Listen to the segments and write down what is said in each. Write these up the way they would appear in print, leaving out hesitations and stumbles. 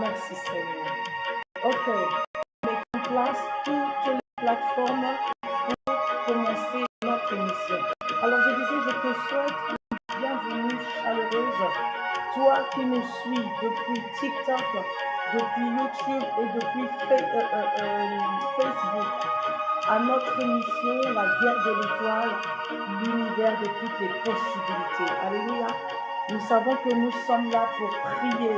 Merci Seigneur. Ok, on met en place toutes les plateformes pour commencer notre émission. Alors je disais, je te souhaite une bienvenue chaleureuse. Toi qui nous suis depuis TikTok, depuis YouTube et depuis Facebook, à notre émission, la guerre de l'étoile, l'univers de toutes les possibilités. Alléluia. Nous savons que nous sommes là pour prier.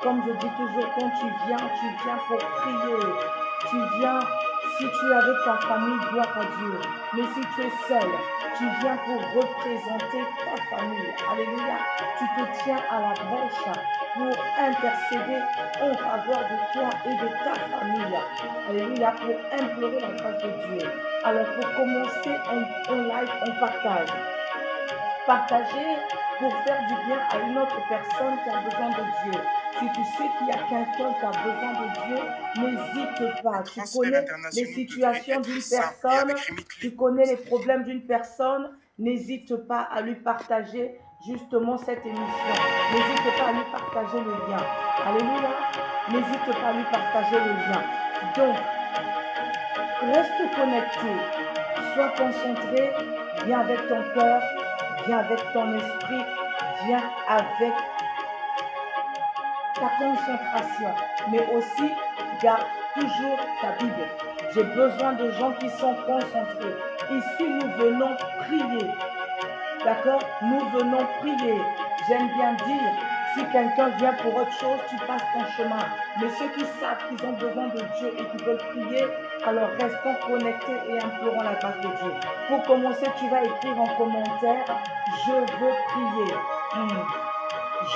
Comme je dis toujours, quand tu viens pour prier. Tu viens, si tu es avec ta famille, gloire à Dieu. Mais si tu es seul, tu viens pour représenter ta famille. Alléluia. Tu te tiens à la brèche pour intercéder en faveur de toi et de ta famille. Alléluia. Pour implorer la grâce de Dieu. Alors pour commencer, on like, on partage. Partager pour faire du bien à une autre personne qui a besoin de Dieu. Si tu sais qu'il y a quelqu'un qui a besoin de Dieu, n'hésite pas. Tu connais les situations d'une personne, tu connais les problèmes d'une personne, n'hésite pas à lui partager justement cette émission. N'hésite pas à lui partager le lien. Alléluia. N'hésite pas à lui partager le lien. Donc, reste connecté. Sois concentré. Viens avec ton cœur. Viens avec ton esprit, viens avec ta concentration, mais aussi garde toujours ta Bible. J'ai besoin de gens qui sont concentrés. Ici, nous venons prier. D'accord? Nous venons prier. J'aime bien dire, si quelqu'un vient pour autre chose, tu passes ton chemin. Mais ceux qui savent qu'ils ont besoin de Dieu et qui veulent prier, alors restons connectés et implorons la grâce de Dieu. Pour commencer, tu vas écrire en commentaire, je veux prier.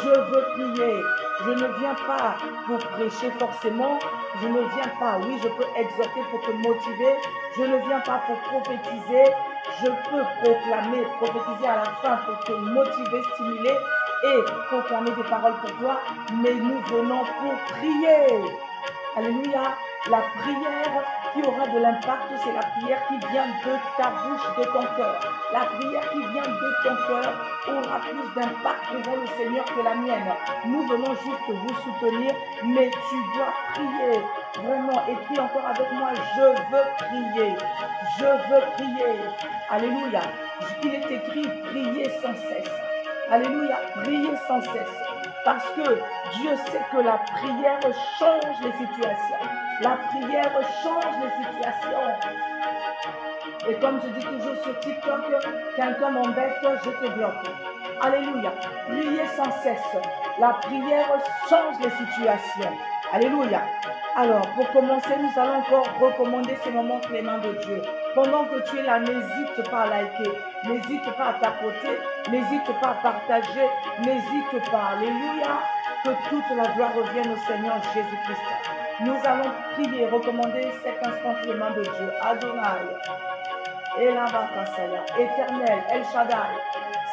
Je veux prier. Je ne viens pas pour prêcher forcément. Je ne viens pas, oui, je peux exhorter pour te motiver. Je ne viens pas pour prophétiser. Je peux prophétiser à la fin pour te motiver, stimuler et proclamer des paroles pour toi. Mais nous venons pour prier. Alléluia. La prière qui aura de l'impact, c'est la prière qui vient de ta bouche, de ton cœur. La prière qui vient de ton cœur aura plus d'impact devant le Seigneur que la mienne. Nous venons juste vous soutenir, mais tu dois prier. Vraiment, écris encore avec moi, je veux prier. Je veux prier. Alléluia. Il est écrit, prier sans cesse. Alléluia, prier sans cesse. Parce que Dieu sait que la prière change les situations. La prière change les situations. Et comme je dis toujours sur TikTok, quelqu'un m'embête, je te bloque. Alléluia. Priez sans cesse. La prière change les situations. Alléluia. Alors, pour commencer, nous allons encore recommander ces moments cléments de Dieu. Pendant que tu es là, n'hésite pas à liker, n'hésite pas à tapoter, n'hésite pas à partager, n'hésite pas. Alléluia. Que toute la gloire revienne au Seigneur Jésus-Christ. Nous allons prier, recommander cet instant clément de Dieu. Adonai. Éternel, El Shaddai,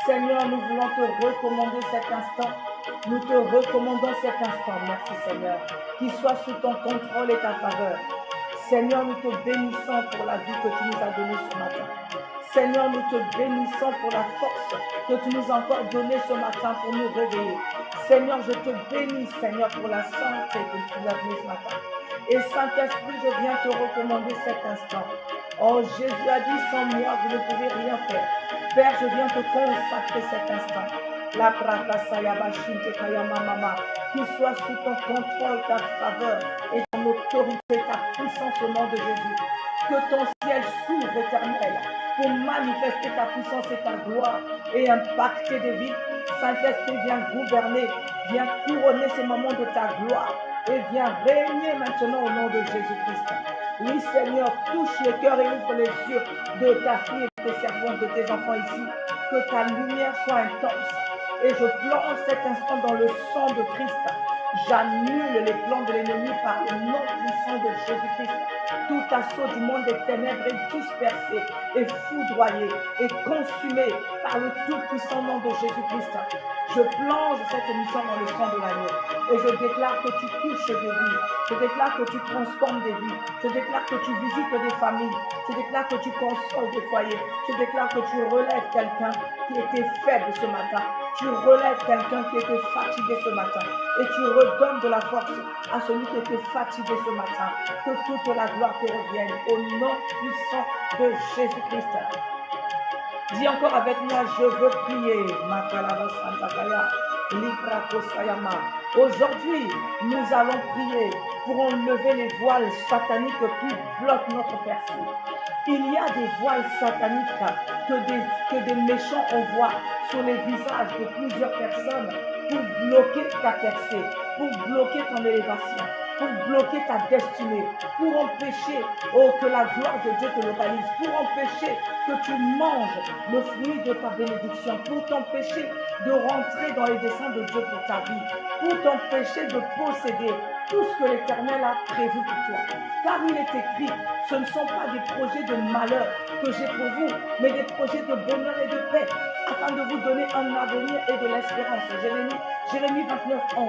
Seigneur, nous voulons te recommander cet instant. Nous te recommandons cet instant, merci Seigneur, qu'il soit sous ton contrôle et ta faveur. Seigneur, nous te bénissons pour la vie que tu nous as donnée ce matin. Seigneur, nous te bénissons pour la force que tu nous as encore donnée ce matin pour nous réveiller. Seigneur, je te bénis, Seigneur, pour la santé que tu nous as donnée ce matin. Et Saint-Esprit, je viens te recommander cet instant. Oh, Jésus a dit, sans moi, vous ne pouvez rien faire. Père, je viens te consacrer cet instant. La mama, qu'il soit sous ton contrôle, ta faveur et ton autorité, ta puissance au nom de Jésus. Que ton ciel s'ouvre, éternel, pour manifester ta puissance et ta gloire et impacter des vies. Saint-Esprit, viens gouverner, viens couronner ces moments de ta gloire et viens régner maintenant au nom de Jésus-Christ. Oui, Seigneur, touche les cœurs et ouvre les yeux de ta fille et de tes servantes, de tes enfants ici. Que ta lumière soit intense. Et je plonge cet instant dans le sang de Christ. J'annule les plans de l'ennemi par le nom puissant de Jésus-Christ. Tout assaut du monde des ténèbres est dispersé et foudroyé et consumé par le tout-puissant nom de Jésus-Christ. Je plonge cette émission dans le sang de l'agneau et je déclare que tu touches des vies. Je déclare que tu transformes des vies. Je déclare que tu visites des familles. Je déclare que tu consoles des foyers. Je déclare que tu relèves quelqu'un qui était faible ce matin. Tu relèves quelqu'un qui était fatigué ce matin et tu redonnes de la force à celui qui était fatigué ce matin. Que toute la gloire te revienne au nom puissant de Jésus-Christ. Dis encore avec moi, je veux prier. Aujourd'hui, nous allons prier pour enlever les voiles sataniques qui bloquent notre percée. Il y a des voiles sataniques que des méchants envoient sur les visages de plusieurs personnes pour bloquer ta percée, pour bloquer ton élévation, pour bloquer ta destinée, pour empêcher que la gloire de Dieu te localise, pour empêcher que tu manges le fruit de ta bénédiction, pour t'empêcher de rentrer dans les desseins de Dieu pour ta vie, pour t'empêcher de posséder tout ce que l'Éternel a prévu pour toi. Car il est écrit, ce ne sont pas des projets de malheur que j'ai pour vous, mais des projets de bonheur et de paix, afin de vous donner un avenir et de l'espérance. Jérémie 29, 11.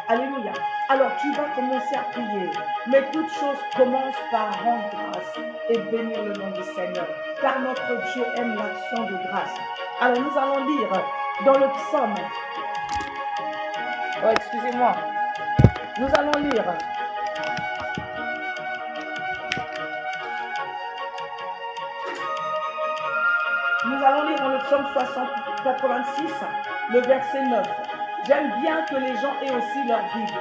Alléluia. Alors tu vas commencer à prier, mais toute chose commence par rendre grâce et bénir le nom du Seigneur, car notre Dieu aime l'action de grâce. Alors nous allons lire dans le psaume. Oh, excusez-moi. Nous allons lire. Nous allons lire dans le psaume 86, le verset 9. J'aime bien que les gens aient aussi leur Bible.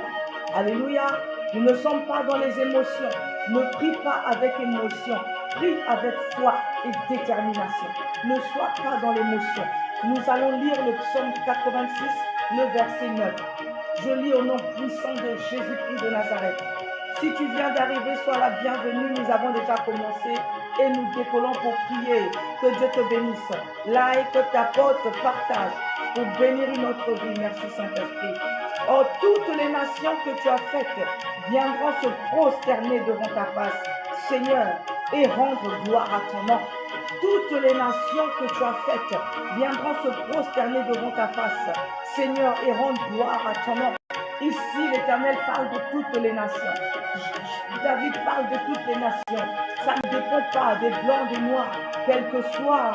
Alléluia. Nous ne sommes pas dans les émotions. Ne prie pas avec émotion. Prie avec foi et détermination. Ne sois pas dans l'émotion. Nous allons lire le psaume 86, le verset 9. Je lis au nom puissant de Jésus-Christ de Nazareth. Si tu viens d'arriver, sois la bienvenue. Nous avons déjà commencé et nous décollons pour prier. Que Dieu te bénisse. Like, tapote, partage pour bénir notre vie. Merci Saint-Esprit. Oh, toutes les nations que tu as faites viendront se prosterner devant ta face, Seigneur, et rendre gloire à ton nom. Toutes les nations que tu as faites viendront se prosterner devant ta face, Seigneur, et rendre gloire à ton nom. Ici, l'Éternel parle de toutes les nations. David parle de toutes les nations. Ça ne dépend pas des blancs, des noirs, quelles que soient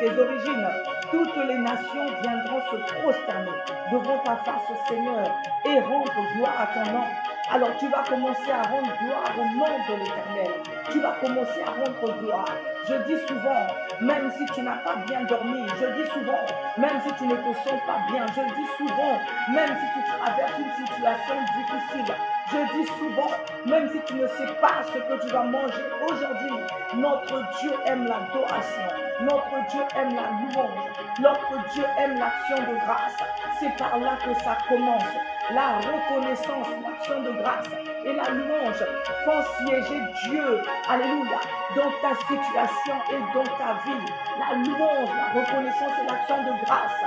tes origines. Toutes les nations viendront se prosterner devant ta face, Seigneur, et rendre gloire à ton nom. Alors tu vas commencer à rendre gloire au nom de l'Éternel. Tu vas commencer à rendre gloire. Je dis souvent, même si tu n'as pas bien dormi, je dis souvent, même si tu ne te sens pas bien, je dis souvent, même si tu traverses une situation difficile, je dis souvent, même si tu ne sais pas ce que tu vas manger aujourd'hui, notre Dieu aime l'adoration, notre Dieu aime la louange, notre Dieu aime l'action de grâce. C'est par là que ça commence. La reconnaissance, l'action de grâce et la louange font siéger Dieu, alléluia, dans ta situation et dans ta vie. La louange, la reconnaissance et l'action de grâce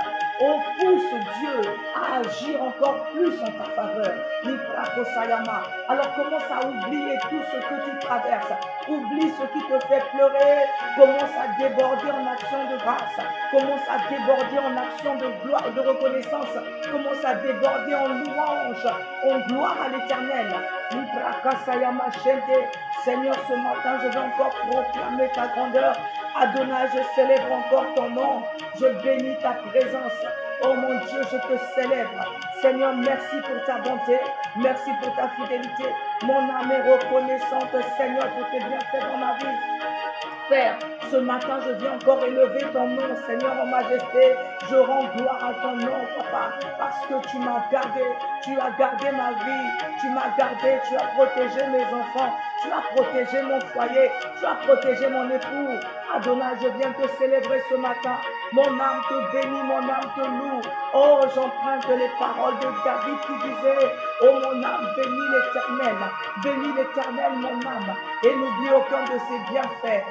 pousse Dieu à agir encore plus en ta faveur. Alors commence à oublier tout ce que tu traverses. Oublie ce qui te fait pleurer. Commence à déborder en action de grâce. Commence à déborder en action de gloire et de reconnaissance. Commence à déborder en louange, en gloire à l'Éternel. Seigneur, ce matin, je veux encore proclamer ta grandeur. Adonai, je célèbre encore ton nom. Je bénis ta présence. Oh mon Dieu, je te célèbre. Seigneur, merci pour ta bonté. Merci pour ta fidélité. Mon âme est reconnaissante, Seigneur, pour tes bienfaits dans ma vie. Père, ce matin, je viens encore élever ton nom, Seigneur, en majesté. Je rends gloire à ton nom, Papa, parce que tu m'as gardé. Tu as gardé ma vie. Tu m'as gardé. Tu as protégé mes enfants. Tu as protégé mon foyer. Tu as protégé mon époux. Adonai, je viens te célébrer ce matin. Mon âme te bénit, mon âme te loue. Oh, j'emprunte les paroles de David qui disait, oh mon âme, bénis l'Éternel. Bénis l'Éternel, mon âme. Et n'oublie aucun de ses bienfaits.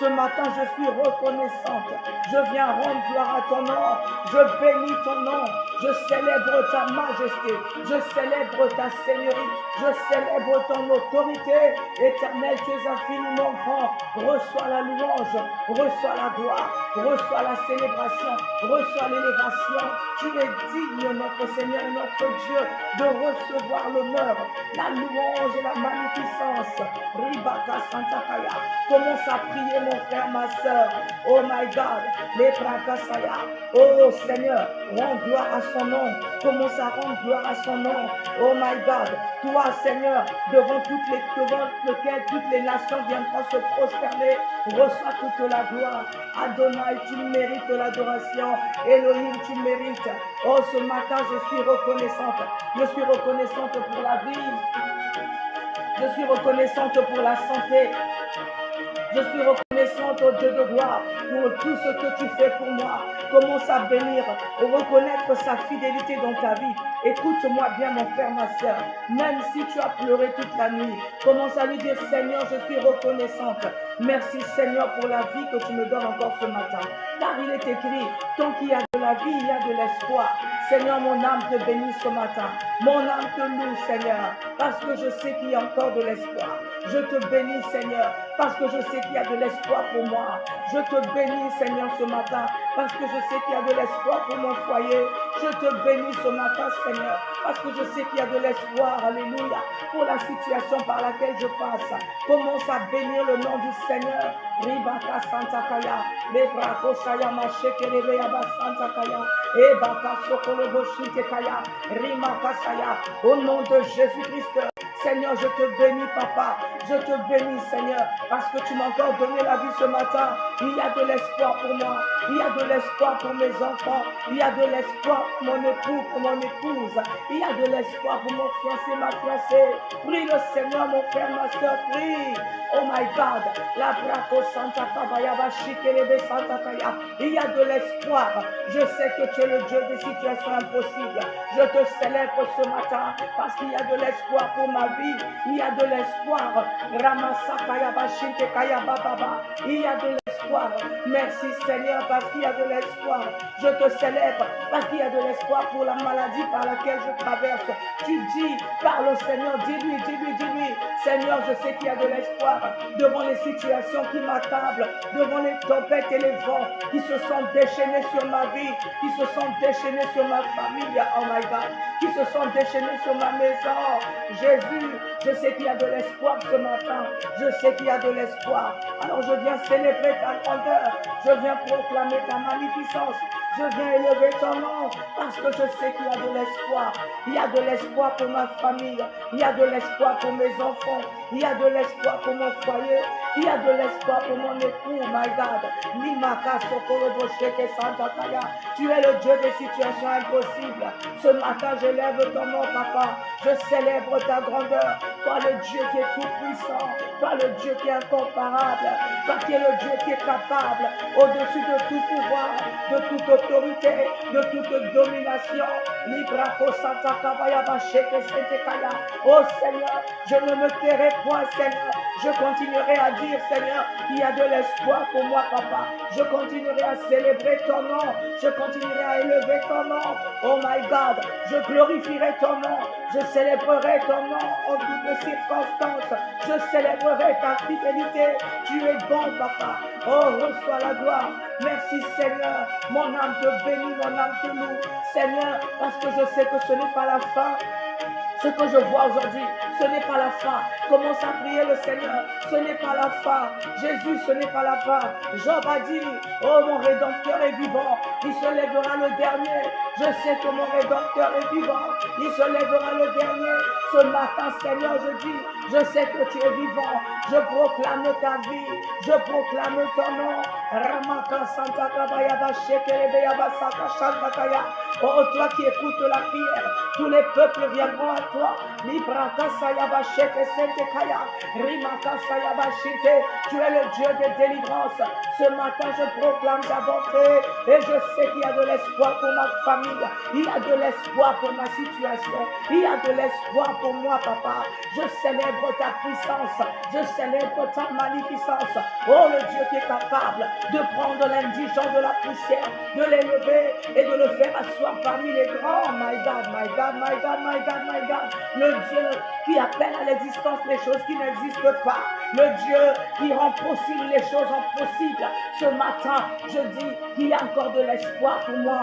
Ce matin, je suis reconnaissante. Je viens rendre gloire à ton nom. Je bénis ton nom. Je célèbre ta majesté. Je célèbre ta seigneurie. Je célèbre ton autorité. Éternel, tu es infiniment grand. Reçois la louange, reçois la gloire, reçois la célébration, reçois l'élévation. Tu es digne, notre Seigneur et notre Dieu, de recevoir l'honneur, la louange et la magnificence. Ribaka Santakaya. Commence à prier, mon frère, ma soeur. Oh my God. Les Prakasaya. Oh Seigneur, rends gloire à son nom. Commence à rendre gloire à son nom. Oh my God. Toi, Seigneur, devant lequel toutes les nations viendront se prosterner, reçois toute la gloire. Adonai, tu mérites l'adoration. Elohim, tu mérites. Oh, ce matin, je suis reconnaissante. Je suis reconnaissante pour la vie. Je suis reconnaissante pour la santé. Je suis reconnaissante au Dieu de gloire pour tout ce que tu fais pour moi. Commence à bénir, reconnaître sa fidélité dans ta vie. Écoute-moi bien, mon frère, ma soeur. Même si tu as pleuré toute la nuit, commence à lui dire, Seigneur, je suis reconnaissante. Merci, Seigneur, pour la vie que tu me donnes encore ce matin. Car il est écrit, tant qu'il y a de la vie, il y a de l'espoir. Seigneur, mon âme te bénit ce matin. Mon âme te loue, Seigneur, parce que je sais qu'il y a encore de l'espoir. Je te bénis, Seigneur, parce que je sais qu'il y a de l'espoir pour moi. Je te bénis, Seigneur, ce matin, parce que je sais qu'il y a de l'espoir pour mon foyer. Je te bénis ce matin, Seigneur, parce que je sais qu'il y a de l'espoir, alléluia, pour la situation par laquelle je passe. Commence à bénir le nom du Seigneur. Ribaka Santakaya, Lebrako Sayama Shekelebeyaba Santakaya, Ebaka Sokolobo Shintekaya, Rimaka Saya, au nom de Jésus-Christ. Seigneur, je te bénis, Papa. Je te bénis, Seigneur, parce que tu m'as encore donné la vie ce matin. Il y a de l'espoir pour moi. Il y a de l'espoir pour mes enfants. Il y a de l'espoir pour mon époux, pour mon épouse. Il y a de l'espoir pour mon fiancé, ma fiancée. Prie le Seigneur, mon frère, ma soeur, prie. Oh my God. La braco Santa Kabayaba Shikelebe Santa Kaya. Il y a de l'espoir. Je sais que tu es le Dieu des situations impossibles. Je te célèbre ce matin parce qu'il y a de l'espoir pour ma vie. Il y a de l'espoir. Ramasakaya Bashinte Kaya Baba. Il y a de l'espoir. Merci Seigneur parce qu'il y a de l'espoir. Je te célèbre parce qu'il y a de l'espoir pour la maladie par laquelle je traverse. Tu dis, parle au Seigneur, dis-lui, dis-lui, dis-lui. Seigneur, je sais qu'il y a de l'espoir devant les situations qui m'accablent, devant les tempêtes et les vents qui se sont déchaînés sur ma vie, qui se sont déchaînés sur ma famille, oh my God, qui se sont déchaînés sur ma maison. Jésus, je sais qu'il y a de l'espoir ce matin. Je sais qu'il y a de l'espoir. Alors je viens célébrer ta grandeur. Je viens proclamer ta magnificence. Je viens élever ton nom parce que je sais qu'il y a de l'espoir. Il y a de l'espoir pour ma famille. Il y a de l'espoir pour mes enfants. Il y a de l'espoir pour mon foyer. Il y a de l'espoir pour mon époux, my God. Tu es le Dieu des situations impossibles. Ce matin, j'élève ton nom, Papa. Je célèbre ta grandeur. Toi, le Dieu qui est tout puissant. Toi, le Dieu qui est incomparable. Toi qui es le Dieu qui est capable, au-dessus de tout pouvoir, de toute autorité, de toute domination. Oh Seigneur, je ne me tairai point, Seigneur. Je continuerai à dire, Seigneur, qu'il y a de l'espoir pour moi, Papa. Je continuerai à célébrer ton nom. Je continuerai à élever ton nom. Oh my God, je glorifierai ton nom. Je célébrerai ton nom en toutes circonstances. Je célébrerai ta fidélité. Tu es bon, Papa. Oh, reçois la gloire. Merci, Seigneur. Mon âme te bénit, mon âme te loue. Seigneur, parce que je sais que ce n'est pas la fin. Ce que je vois aujourd'hui, ce n'est pas la fin. Commence à prier le Seigneur. Ce n'est pas la fin. Jésus, ce n'est pas la fin. Job a dit, oh mon Rédempteur est vivant. Il se lèvera le dernier. Je sais que mon Rédempteur est vivant. Il se lèvera le dernier. Ce matin, Seigneur, je dis, je sais que tu es vivant. Je proclame ta vie. Je proclame ton nom. Ramaka Santa Kabayaba Shekelebeyaba Saka Shantakaya. Oh, toi qui écoutes la prière, tous les peuples viendront à toi. Libraka Sayaba Sheke Sentekaya. Rimaka Sayaba Shite. Tu es le Dieu des délivrances. Ce matin, je proclame ta bonté. Et je sais qu'il y a de l'espoir pour ma famille. Il y a de l'espoir pour ma situation. Il y a de l'espoir pour moi, Papa. Je célèbre ta puissance. Je célèbre ta magnificence. Oh, le Dieu qui est capable de prendre l'indigent de la poussière, de l'élever et de le faire asseoir parmi les grands. My God, my God, my God, my God, my God. Le Dieu qui appelle à l'existence les choses qui n'existent pas. Le Dieu qui rend possible les choses impossibles. Ce matin, je dis qu'il y a encore de l'espoir pour moi.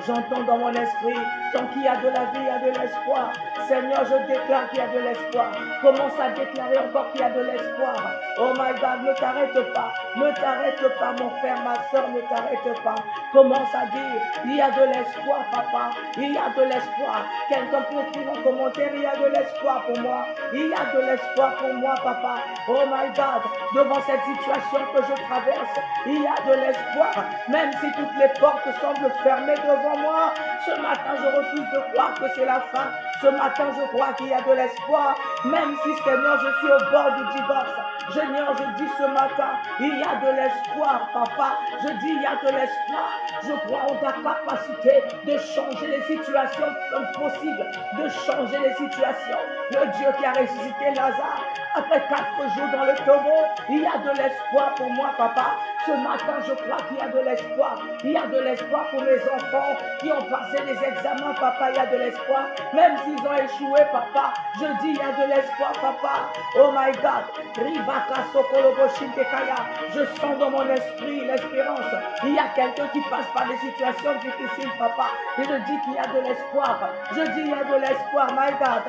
J'entends dans mon esprit, tant qu'il y a de la vie, il y a de l'espoir. Seigneur, je déclare qu'il y a de l'espoir. Commence à déclarer encore qu'il y a de l'espoir. Oh my God, ne t'arrête pas. Ne t'arrête pas, mon frère, ma soeur, ne t'arrête pas. Commence à dire, il y a de l'espoir, papa. Il y a de l'espoir. Quelqu'un peut écrire en commentaire, il y a de l'espoir pour moi. Il y a de l'espoir pour moi, papa. Oh my God, devant cette situation que je traverse, il y a de l'espoir. Même si toutes les portes semblent fermées devant moi, ce matin, je refuse de croire que c'est la fin. Ce matin, je crois qu'il y a de l'espoir. Même si, Seigneur, je suis au bord du divorce. Seigneur, je dis ce matin, il y a de l'espoir, papa. Je dis, il y a de l'espoir. Je crois en ta capacité de changer les situations possibles, de changer les situations. Le Dieu qui a ressuscité Lazare après 4 jours dans le tombeau, il y a de l'espoir pour moi, papa. Ce matin, je crois qu'il y a de l'espoir. Il y a de l'espoir pour mes enfants qui ont passé des examens, papa. Il y a de l'espoir. Même s'ils ont échoué, papa, je dis il y a de l'espoir, papa. Oh my God. Je sens dans mon esprit l'espérance. Il y a quelqu'un qui passe par des situations difficiles, papa. Et je dis qu'il y a de l'espoir. Je dis il y a de l'espoir, my God.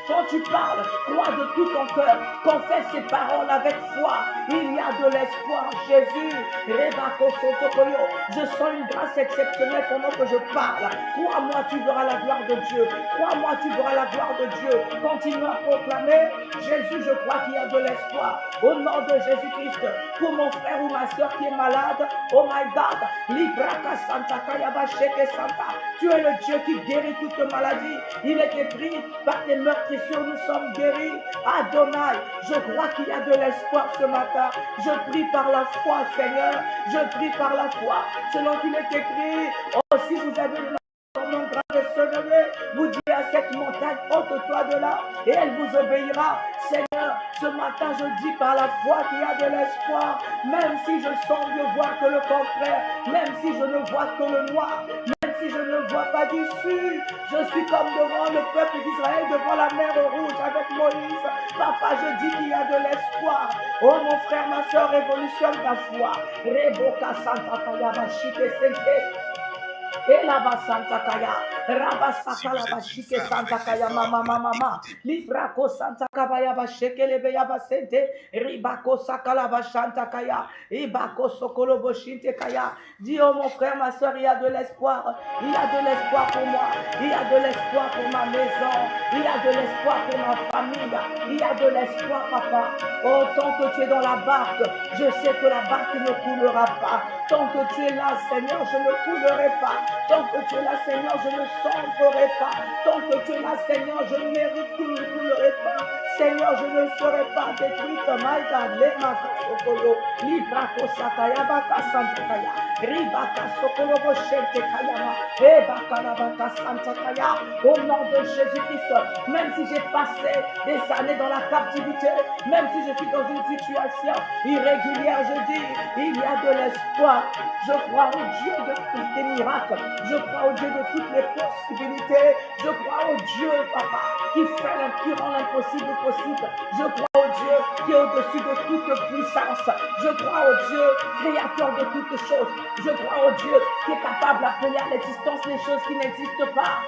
Quand tu parles, crois de tout ton cœur. Confesse ces paroles avec foi. Il y a de l'espoir, Jésus. Je sens une grâce exceptionnelle pendant que je parle. Crois-moi, tu verras la gloire de Dieu. Crois-moi, tu verras la gloire de Dieu. Continue à proclamer. Jésus, je crois qu'il y a de l'espoir. Au nom de Jésus-Christ, pour mon frère ou ma soeur qui est malade, oh my God, tu es le Dieu qui guérit toute maladie. Il est écrit, par tes meurtrissures, nous sommes guéris. Adonai, je crois qu'il y a de l'espoir ce matin. Je prie par la foi, Seigneur. Je prie par la foi. Selon qu'il est écrit, oh, si vous avez mon grand de se lever, vous direz à cette montagne, ôte-toi de là, et elle vous obéira. Seigneur, ce matin, je dis par la foi qu'il y a de l'espoir, même si je semble voir que le contraire, même si je ne vois que le noir, même si je ne vois pas d'issue, je suis comme devant le peuple d'Israël, devant la mer Rouge avec Moïse. Papa, je dis qu'il y a de l'espoir. Oh mon frère, ma soeur, révolutionne ta foi. Reboka Santa Kayabashike Sente. Elaba Santa Kaya, Rabasaka Labashike Santa Kaya, Mama, Librako Santa Kabaya Basheke Lebeya Basente, Ribako Sakalaba Santa Kaya, Ibako Sokolo Boshinte Kaya. Dis, oh mon frère, ma soeur, il y a de l'espoir. Il y a de l'espoir pour moi. Il y a de l'espoir pour ma maison. Il y a de l'espoir pour ma famille. Il y a de l'espoir, papa. Oh, tant que tu es dans la barque, je sais que la barque ne coulera pas. Tant que tu es là, Seigneur, je ne coulerai pas. Tant que tu es là, Seigneur, je ne sombrerai pas. Tant que tu es là, Seigneur, je ne coulerai pas. Seigneur, je ne serai pas détruite. Maïda, Lemaka Sokolo, Librako Sakaya, Baka Santakaya, Ribaka Sokolo, Boshente Kayama, Ebaka Labaka Santakaya. Au nom de Jésus-Christ, même si j'ai passé des années dans la captivité, même si je suis dans une situation irrégulière, je dis, il y a de l'espoir. Je crois au Dieu de tous les miracles. Je crois au Dieu de toutes les possibilités. Je crois au Dieu, papa, qui rend l'impossible possible. Je crois au Dieu qui est au-dessus de toute puissance. Je crois au Dieu créateur de toutes choses. Je crois au Dieu qui est capable d'appeler à l'existence les choses qui n'existent pas.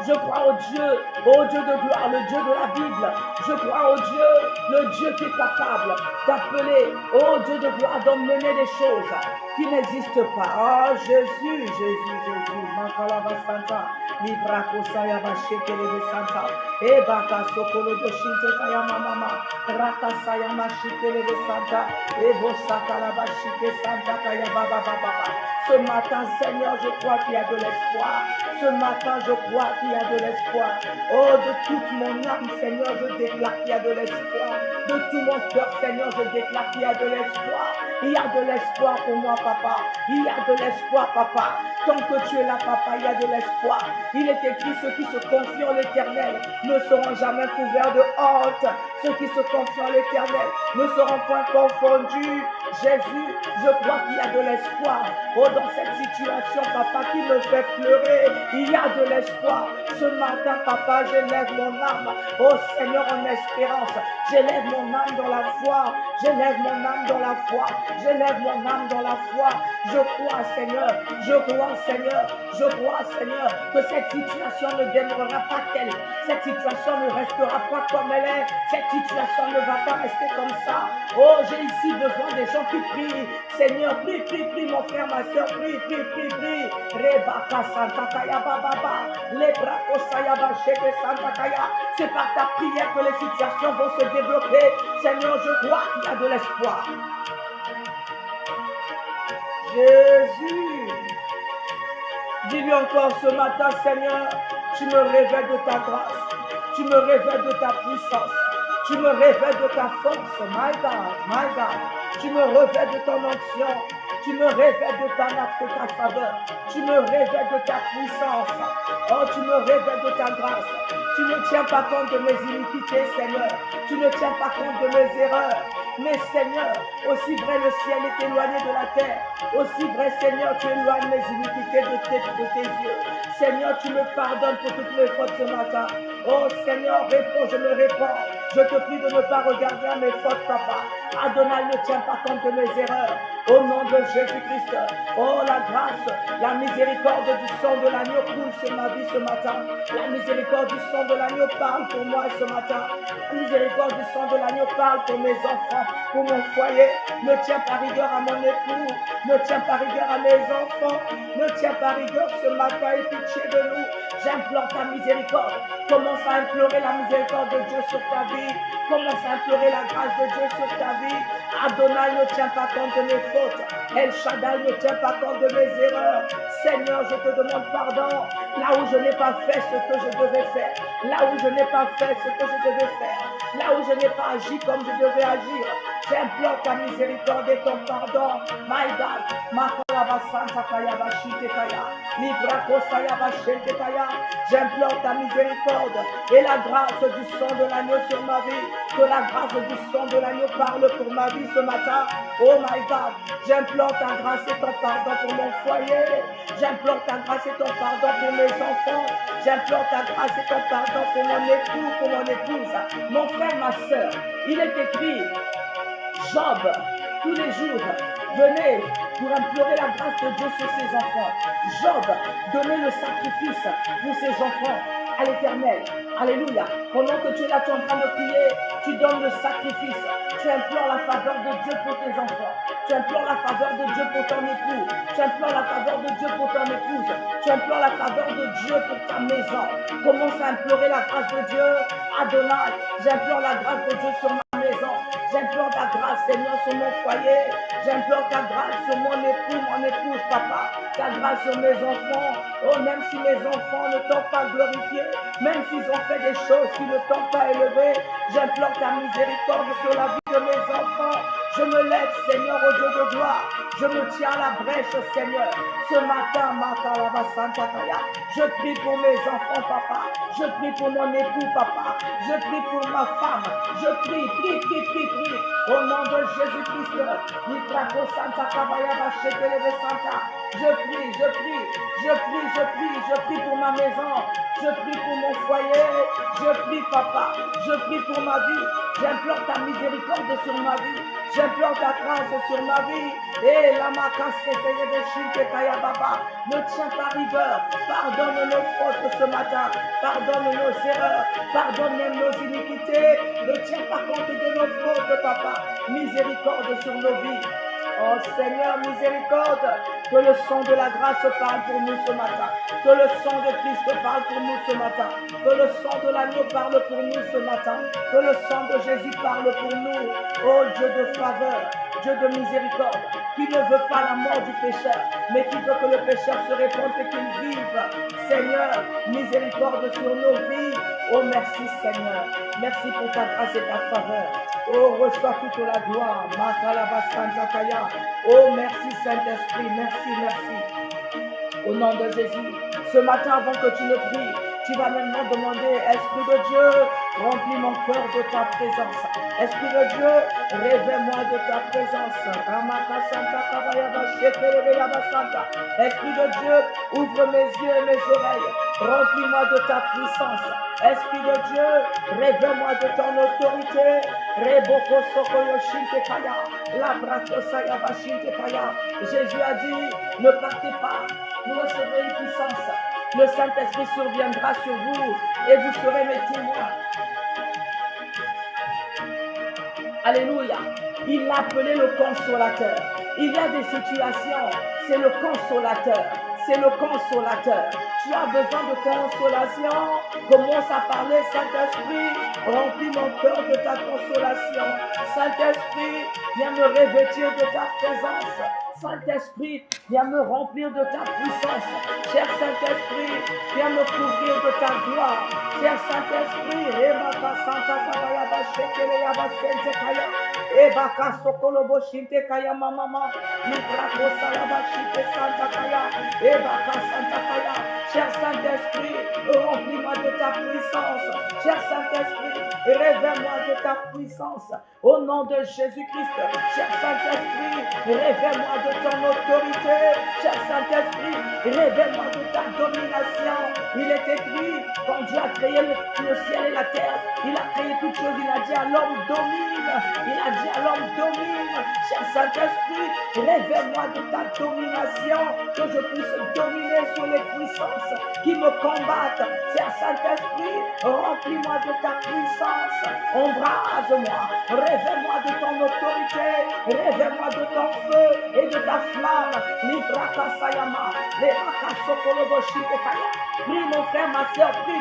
Je crois au Dieu de gloire, le Dieu de la Bible. Je crois au Dieu, le Dieu qui est capable d'appeler, oh Dieu de gloire, d'emmener des choses qui n'existent pas. Oh Jésus, Makalaba Santa, Librako Sayaba Shekelebe Santa, Ebaka Sokolo Boshinte Kayama Mama, Raka Sayama Shekelebe Santa, Ebo Sakalaba Shike Santa Kayaba Baba. Ce matin, Seigneur, je crois qu'il y a de l'espoir. Ce matin, je crois qu'il y a de l'espoir. Oh, de toute mon âme, Seigneur, je déclare qu'il y a de l'espoir. De tout mon cœur, Seigneur, je déclare qu'il y a de l'espoir. Il y a de l'espoir pour moi, papa. Il y a de l'espoir, papa. Tant que tu es là, papa, il y a de l'espoir. Il est écrit, ceux qui se confient en l'Éternel ne seront jamais couverts de honte. Ceux qui se confient en l'Éternel ne seront point confondus. Jésus, je crois qu'il y a de l'espoir. Oh, dans cette situation, papa, qui me fait pleurer, il y a de l'espoir. Ce matin, papa, j'élève mon âme, oh Seigneur, en espérance. J'élève mon âme dans la foi. J'élève mon âme dans la foi. J'élève mon âme dans la foi. Je crois, Seigneur. Je crois, Seigneur. Je crois, Seigneur, que cette situation ne demeurera pas telle. Cette situation ne restera pas comme elle est. Cette situation ne va pas rester comme ça. Oh, j'ai ici besoin des gens qui prient. Seigneur, prie, prie, prie, mon frère, ma soeur, prie, prie, prie, prie. Rebaka Santa Kaya Baba, Lebrako Sayaba Sheke Santa Kaya. C'est par ta prière que les situations vont se débloquer. Seigneur, je crois qu'il y a de l'espoir. Jésus, dis-lui encore ce matin, Seigneur, tu me révèles de ta grâce, tu me révèles de ta puissance, tu me révèles de ta force, my God, tu me révèles de ton onction, tu me révèles de ta faveur, tu me révèles de ta puissance, oh, tu me révèles de ta grâce, tu ne tiens pas compte de mes iniquités, Seigneur, tu ne tiens pas compte de mes erreurs, mais Seigneur, aussi vrai le ciel est éloigné de la terre, aussi vrai, Seigneur, tu éloignes mes iniquités de tes yeux. Seigneur, tu me pardonnes pour toutes mes fautes ce matin. Oh Seigneur, réponds, je me réponds. Je te prie de ne pas regarder à mes fautes, papa. Adonai ne tient pas compte de mes erreurs. Au nom de Jésus-Christ, oh la grâce, la miséricorde du sang de l'agneau coule sur ma vie ce matin. La miséricorde du sang de l'agneau parle pour moi ce matin. La miséricorde du sang de l'agneau parle pour mes enfants, pour mon foyer. Ne tiens pas rigueur à mon époux, ne tiens pas rigueur à mes enfants, ne tiens pas rigueur ce matin et pitié de nous. J'implore ta miséricorde. Commence à implorer la miséricorde de Dieu sur ta vie. Commence à implorer la grâce de Dieu sur ta vie. Adonai ne tient pas compte de mes fautes. El Shaddai ne tient pas compte de mes erreurs. Seigneur, je te demande pardon. Là où je n'ai pas fait ce que je devais faire. Là où je n'ai pas fait ce que je devais faire. Là où je n'ai pas agi comme je devais agir. J'implore ta miséricorde et ton pardon. My God, Makalaba Santa Kaya Bashite Kaya, Librako Sayaba Shente Kaya. J'implore ta miséricorde et la grâce du sang de l'agneau sur ma vie. Que la grâce du sang de l'agneau parle pour ma vie ce matin. Oh my God, j'implore ta grâce et ton pardon pour mon foyer. J'implore ta grâce et ton pardon pour mes enfants. J'implore ta grâce et ton pardon pour mon époux, pour mon épouse, mon frère, ma soeur. Il est écrit, Job, tous les jours, venez pour implorer la grâce de Dieu sur ses enfants. Job, donnez le sacrifice pour ses enfants à l'Éternel. Alléluia. Pendant que tu es là, tu es en train de prier, tu donnes le sacrifice. Tu implores la faveur de Dieu pour tes enfants. Tu implores la faveur de Dieu pour ton époux. Tu implores la faveur de Dieu pour ton épouse. Tu implores la faveur de Dieu pour ta maison. Commence à implorer la grâce de Dieu. Adonai, j'implore la grâce de Dieu sur ma maison. J'implore ta grâce, Seigneur, sur mon foyer. J'implore ta grâce sur mon époux, mon épouse, papa. Ta grâce sur mes enfants. Oh, même si mes enfants ne t'ont pas glorifié, même s'ils ont fait des choses qui ne t'ont pas élevé, j'implore ta miséricorde sur la vie de mes enfants. Je me lève, Seigneur, au Dieu de gloire. Je me tiens à la brèche, Seigneur. Ce matin, Makalaba Santa Kaya, je prie pour mes enfants, papa. Je prie pour mon époux, papa. Je prie pour ma femme. Je prie, prie, prie, prie, prie. Au nom de Jésus-Christ. Nikrako Santa Kabaya Bashekelebe Santa. Je prie, je prie, je prie, je prie, je prie pour ma maison. Je prie pour mon foyer. Je prie, papa. Je prie pour ma vie. J'implore ta miséricorde sur ma vie. J'implore ta grâce sur ma vie. Et la baba. Ne tiens pas rigueur. Pardonne nos fautes ce matin. Pardonne nos erreurs. Pardonne même nos iniquités. Ne tiens pas compte de nos fautes, papa. Miséricorde sur nos vies. Oh Seigneur, miséricorde, que le sang de la grâce parle pour nous ce matin, que le sang de Christ parle pour nous ce matin, que le sang de l'agneau parle pour nous ce matin, que le sang de Jésus parle pour nous. Oh Dieu de faveur, Dieu de miséricorde, qui ne veut pas la mort du pécheur, mais qui veut que le pécheur se répande et qu'il vive. Seigneur, miséricorde sur nos vies. Oh merci Seigneur, merci pour ta grâce et ta faveur. Oh, reçois toute la gloire. Oh, merci Saint-Esprit. Merci, merci. Au nom de Jésus, ce matin, avant que tu ne pries, tu vas maintenant demander, Esprit de Dieu, remplis mon cœur de ta présence. Esprit de Dieu, révèle-moi de ta présence. Esprit de Dieu, ouvre mes yeux et mes oreilles. Remplis-moi de ta puissance. Esprit de Dieu, révèle-moi de ton autorité. Jésus a dit, ne partez pas, vous recevrez une puissance. Le Saint-Esprit surviendra sur vous et vous serez mes témoins. Alléluia. Il l'a appelé le consolateur. Il y a des situations, c'est le consolateur. C'est le consolateur. Tu as besoin de consolation. Commence à parler, Saint-Esprit, remplis mon cœur de ta consolation. Saint-Esprit, viens me revêtir de ta présence. Saint-Esprit, viens me remplir de ta puissance. Cher Saint-Esprit, viens me couvrir de ta gloire. Cher Saint-Esprit, Remaka Santa Kabayaba Shekele Yaba Sente Kaya, Ebaka Sokolobo Shinte Kaya Mama, Librako Salaba Shite Santa Kaya, Ebaka Santa Kaya. Cher Saint-Esprit, remplis-moi de ta puissance. Cher Saint-Esprit, révèle-moi de ta puissance. Au nom de Jésus-Christ, cher Saint-Esprit, révèle-moi de ton autorité. Cher Saint-Esprit, révèle-moi de ta domination. Il est écrit, quand Dieu a créé le ciel et la terre, il a créé toutes choses, il a dit à l'homme domine. Il a dit à l'homme domine. Cher Saint-Esprit, révèle-moi de ta domination, que je puisse dominer sur les puissances qui me combattent. Cher Saint-Esprit, remplis-moi de ta puissance. Embrase-moi, révèle-moi de ton autorité, révèle-moi de ton feu et de ta flamme. Libraka Sayama, Lemaka Sokolobo Shikekaya. Prie mon frère, ma soeur, prie.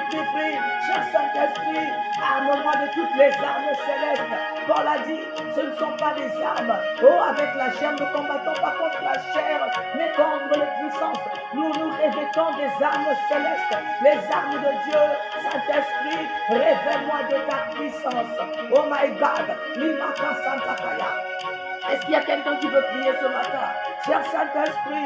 Cher Saint-Esprit, arme-moi de toutes les armes célestes. Paul a dit, ce ne sont pas des armes. Oh, avec la chair, ne combattons pas contre la chair, mais contre les puissances. Nous nous revêtons des armes célestes, les armes de Dieu. Saint-Esprit, révèle-moi de ta puissance. Oh my God, Limaka Santa Kaya. Est-ce qu'il y a quelqu'un qui veut prier ce matin? Cher Saint-Esprit,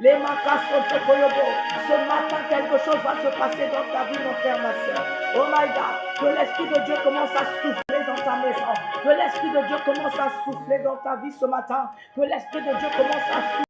les macas sont Koyobo. Ce matin, quelque chose va se passer dans ta vie, mon frère, ma soeur. Oh my God, que l'Esprit de Dieu commence à souffler dans ta maison. Que l'Esprit de Dieu commence à souffler dans ta vie ce matin. Que l'Esprit de Dieu commence à souffler.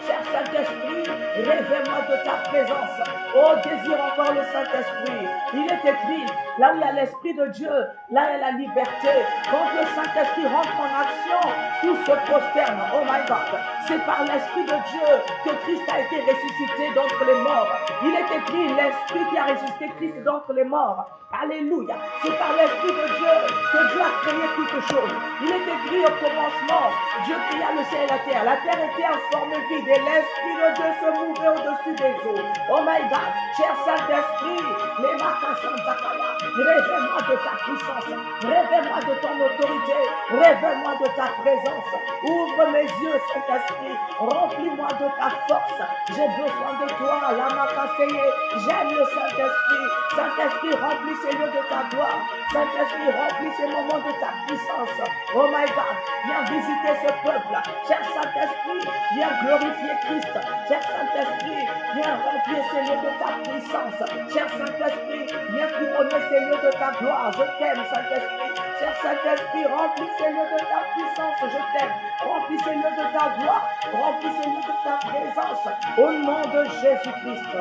Cher Saint-Esprit, révèle-moi de ta présence. Oh, désire encore le Saint-Esprit. Il est écrit, là où il y a l'Esprit de Dieu, là il y a la liberté. Quand le Saint-Esprit rentre en action, tout se prosterne. Oh my God, c'est par l'Esprit de Dieu que Christ a été ressuscité d'entre les morts. Il est écrit, l'Esprit qui a ressuscité Christ d'entre les morts. Alléluia. C'est par l'Esprit de Dieu que Dieu a créé toutes choses. Il est écrit au commencement, Dieu créa le ciel et la terre. La terre était en forme vide et l'Esprit de Dieu se mouvait au-dessus des eaux. Oh my God, cher Saint-Esprit, les macas Santa-Kaya, révèle-moi de ta puissance, révèle-moi de ton autorité, révèle-moi de ta présence. Ouvre mes yeux, Saint-Esprit, remplis-moi de ta force. J'ai besoin de toi, la macaseye. J'aime le Saint-Esprit. Saint-Esprit, remplis ces lieux de ta gloire. Saint-Esprit, remplis ces moments de ta puissance. Oh my God, viens visiter ce peuple. Cher Saint-Esprit, viens glorifier Christ. Cher Saint-Esprit, viens remplir ces lieux de ta puissance. Cher Saint-Esprit, viens couronner ces lieux de ta gloire. Je t'aime, Saint-Esprit. Cher Saint-Esprit, remplis ces lieux de ta puissance. Je t'aime. Remplis ces lieux de ta gloire. Remplis ces lieux de ta présence. Au nom de Jésus-Christ.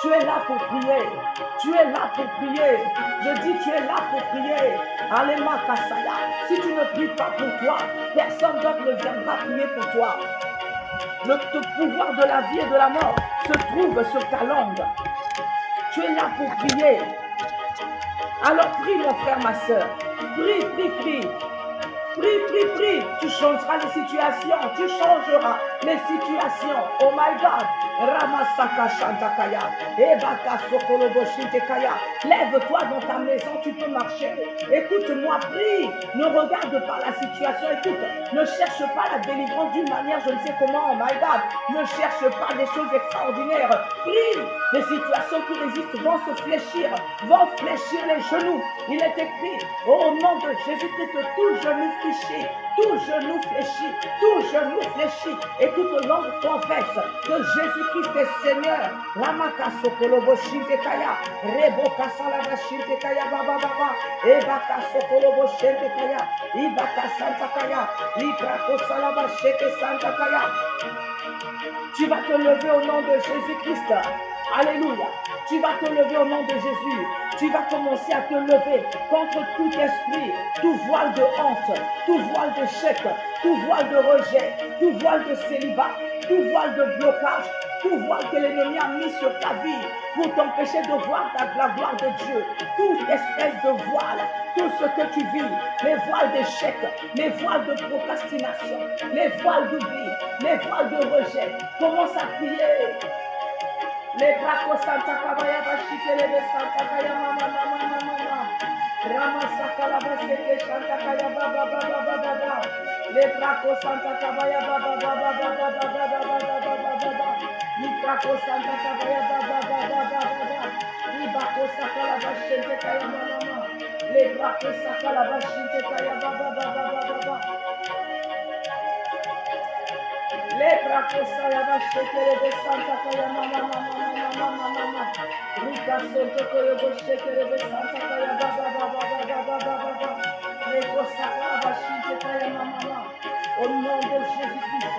Tu es là pour prier. Tu es là pour prier. Je dis, tu es là pour prier. Alléma Kasaya. Si tu ne pries pas pour toi, personne d'autre ne viendra prier pour toi. Le pouvoir de la vie et de la mort se trouve sur ta langue. Tu es là pour prier. Alors prie, mon frère, ma soeur. Prie. Prie. Tu changeras les situations. Tu changeras les situations. Oh my God. Ramasaka Shantakaya. Ebaka Sokolobo Shintekaya. Lève-toi dans ta maison, tu peux marcher. Écoute-moi, prie. Ne regarde pas la situation. Écoute, ne cherche pas la délivrance d'une manière, je ne sais comment. Oh my God. Ne cherche pas des choses extraordinaires. Prie. Les situations qui résistent vont se fléchir. Vont fléchir les genoux. Il est écrit, au nom de Jésus-Christ, tout genou fléchi tout genou fléchit, tout genou fléchit, et toute langue confesse que Jésus-Christ est Seigneur. Ramaka Sokolobo Shintekaya, Reboka Salaba Shintekaya Baba Baba, Ebaka Sokolobo Shintekaya, Ibaka Santakaya, Librako Salaba Sheke Santakaya. Tu vas te lever au nom de Jésus-Christ. Alléluia. Tu vas te lever au nom de Jésus. Tu vas commencer à te lever contre tout esprit, tout voile de honte, tout voile d'échec, tout voile de rejet, tout voile de célibat, tout voile de blocage, tout voile que l'ennemi a mis sur ta vie pour t'empêcher de voir la gloire de Dieu. Toute espèce de voile, tout ce que tu vis, les voiles d'échec, les voiles de procrastination, les voiles d'oubli, les voiles de rejet, commence à prier. Les bracos Santa Kabaya Bashike les Santa Kaya Mama Mama Mama Rama Sakalaba Seke Santa Kaya Baba Baba Baba les bracos Santa Kabaya Baba Baba Baba Baba Baba Baba les bracos Santa Kabaya Baba Baba Baba les bracos Sakalaba Seke Kaya Mama les bracos Sakalaba Seke Kaya Baba Baba Baba les bracos Sakalaba Seke les Santa Kaya Mama Mama Rika Santo Koyobo Shekere Santa Kaya Baba Baba Baba Baba Reko Sakalaba Shinte Kaya Mama. Au nom de Jésus-Christ,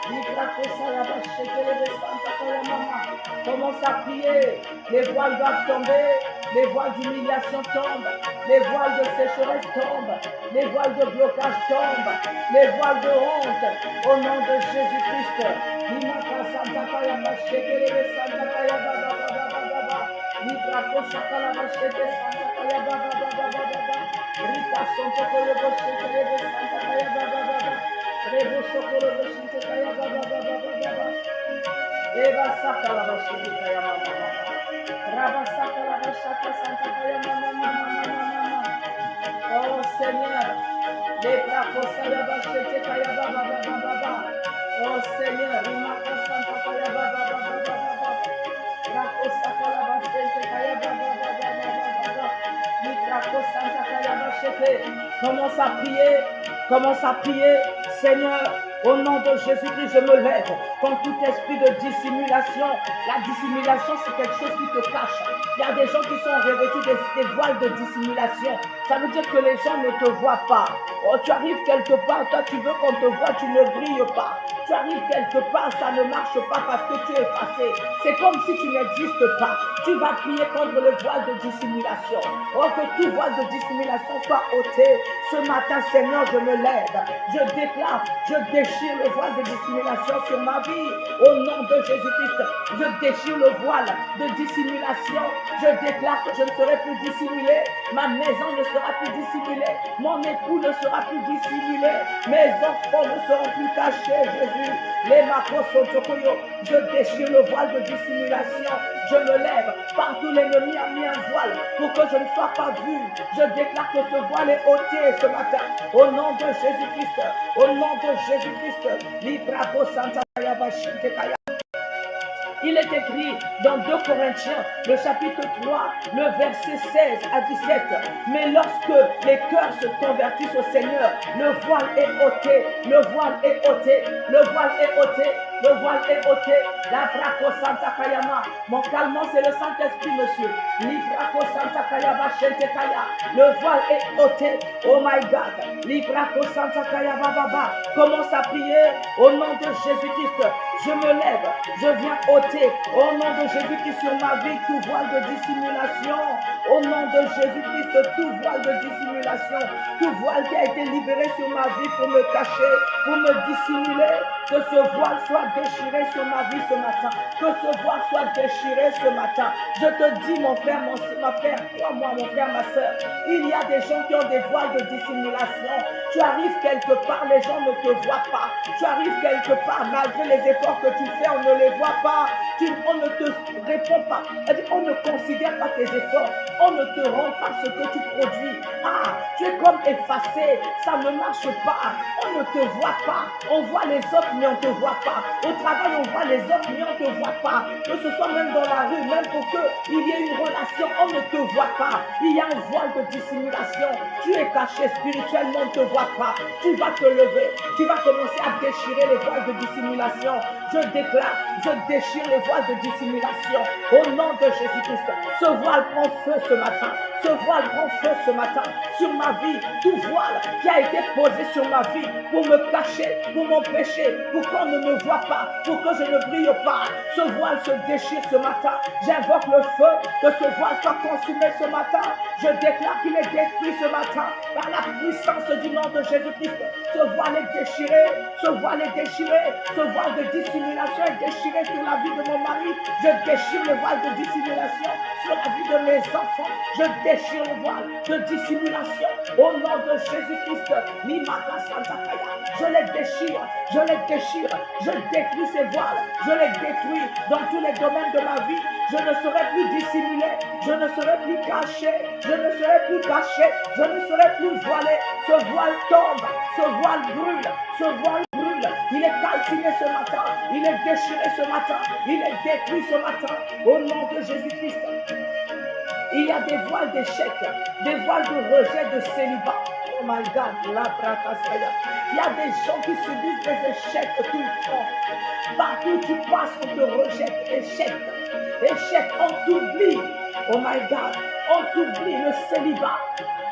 Rika Kosalaba Shekere Santa Kaya Mama. Commence à prier. Les voiles doivent tomber. Les voiles d'humiliation tombent. Les voiles de sécheresse tombent. Les voiles de blocage tombent. Les voiles de honte. Au nom de Jésus-Christ. Rimaka Santa Kaya Shekere Santa Kaya Baba Baba. Librako Sakalaba Sheke Santa Kaya Baba Baba Baba. Rika Santo Koyobo Shekere Santa Kaya Baba Baba. Rebo Sokolobo Shinte Kaya Baba Baba Baba. Eva Sakalaba Sheke Kaya Mama Mama. Raba Sakalaba Shaka Santa Kaya Mama Mama Mama. Oh Seigneur, Librako Salaba Sheke Kaya Baba Baba Baba. Oh Seigneur, Rimaka Santa Kaya Baba Baba Baba. Rako Sakalaba Sheke Kaya Baba Baba Baba. Librako Santa Kaya Baba Sheke. Commence à prier, commence à prier, Seigneur. Au nom de Jésus-Christ, je me lève contre tout esprit de dissimulation. La dissimulation, c'est quelque chose qui te cache. Il y a des gens qui sont revêtus des voiles de dissimulation. Ça veut dire que les gens ne te voient pas. Oh, tu arrives quelque part, toi tu veux qu'on te voie, tu ne brilles pas. Tu arrives quelque part, ça ne marche pas parce que tu es effacé. C'est comme si tu n'existes pas. Tu vas prier contre le voile de dissimulation. Oh, que tout voile de dissimulation soit ôté. Ce matin, Seigneur, je me lève. Je déclare, je déchire le voile de dissimulation sur ma vie. Au nom de Jésus-Christ, je déchire le voile de dissimulation. Je déclare que je ne serai plus dissimulé. Ma maison ne sera plus dissimulée. Mon époux ne sera plus dissimulé. Mes enfants ne seront plus cachés, Jésus. Les macros sont tokoyo. Je déchire le voile de dissimulation. Je me lève. Partout l'ennemi a mis un voile pour que je ne sois pas vu. Je déclare que ce voile est ôté ce matin. Au nom de Jésus-Christ. Au nom de Jésus-Christ. Librako Santa Kaya Shinte Kaya. Il est écrit dans 2 Corinthiens, le chapitre 3, le verset 16 à 17. Mais lorsque les cœurs se convertissent au Seigneur, le voile est ôté, le voile est ôté, le voile est ôté, le voile est ôté. La Brako Santa Kayama. Mon calmant, c'est le Saint-Esprit, monsieur. Librako Santa Kayaba Shente Kaya. Le voile est ôté. Oh my God. Librako Santa Kayaba Baba. Commence à prier au nom de Jésus-Christ. Je me lève, je viens ôter au nom de Jésus-Christ sur ma vie tout voile de dissimulation. Au nom de Jésus-Christ, tout voile de dissimulation, tout voile qui a été libéré sur ma vie pour me cacher, pour me dissimuler, que ce voile soit déchiré sur ma vie ce matin. Que ce voile soit déchiré ce matin. Je te dis, mon frère, ma frère, crois-moi, mon frère, ma soeur, il y a des gens qui ont des voiles de dissimulation. Tu arrives quelque part, les gens ne te voient pas. Tu arrives quelque part, malgré les efforts efforts que tu fais, on ne les voit pas. On ne te répond pas. C'est-à-dire, on ne considère pas tes efforts. On ne te rend pas ce que tu produis. Ah, tu es comme effacé. Ça ne marche pas. On ne te voit pas. On voit les autres, mais on ne te voit pas. Au travail, on voit les autres, mais on ne te voit pas. Que ce soit même dans la rue, même pour qu'il y ait une relation, on ne te voit pas. Il y a un voile de dissimulation. Tu es caché spirituellement, on ne te voit pas. Tu vas te lever. Tu vas commencer à déchirer les voiles de dissimulation. Je déclare, je déchire les voiles de dissimulation. Au nom de Jésus-Christ, ce voile prend feu ce matin. Ce voile prend feu ce matin sur ma vie. Tout voile qui a été posé sur ma vie pour me cacher, pour m'empêcher, pour qu'on ne me voit pas, pour que je ne brille pas. Ce voile se déchire ce matin. J'invoque le feu, que ce voile soit consumé ce matin. Je déclare qu'il est détruit ce matin par la puissance du nom de Jésus-Christ. Ce voile est déchiré, ce voile est déchiré, ce voile de dissimulation est déchiré sur la vie de mon mari. Je déchire le voile de dissimulation sur la vie de mes enfants. Je déchire le voile de dissimulation au nom de Jésus-Christ. Je les déchire, je les déchire, je détruis ces voiles, je les détruis dans tous les domaines de ma vie. Je ne serai plus dissimulé, je ne serai plus caché, je ne serai plus caché, je ne serai plus voilé. Ce voile tombe, ce voile brûle, ce voile brûle. Il est calciné ce matin, il est déchiré ce matin, il est détruit ce matin au nom de Jésus-Christ. Il y a des voiles d'échec, des voiles de rejet, de célibat. Oh my God, la brakasaya. Il y a des gens qui subissent des échecs tout le temps. Partout où tu passes, on te rejette. Échec, échec, on t'oublie. Oh my God, on t'oublie, le célibat.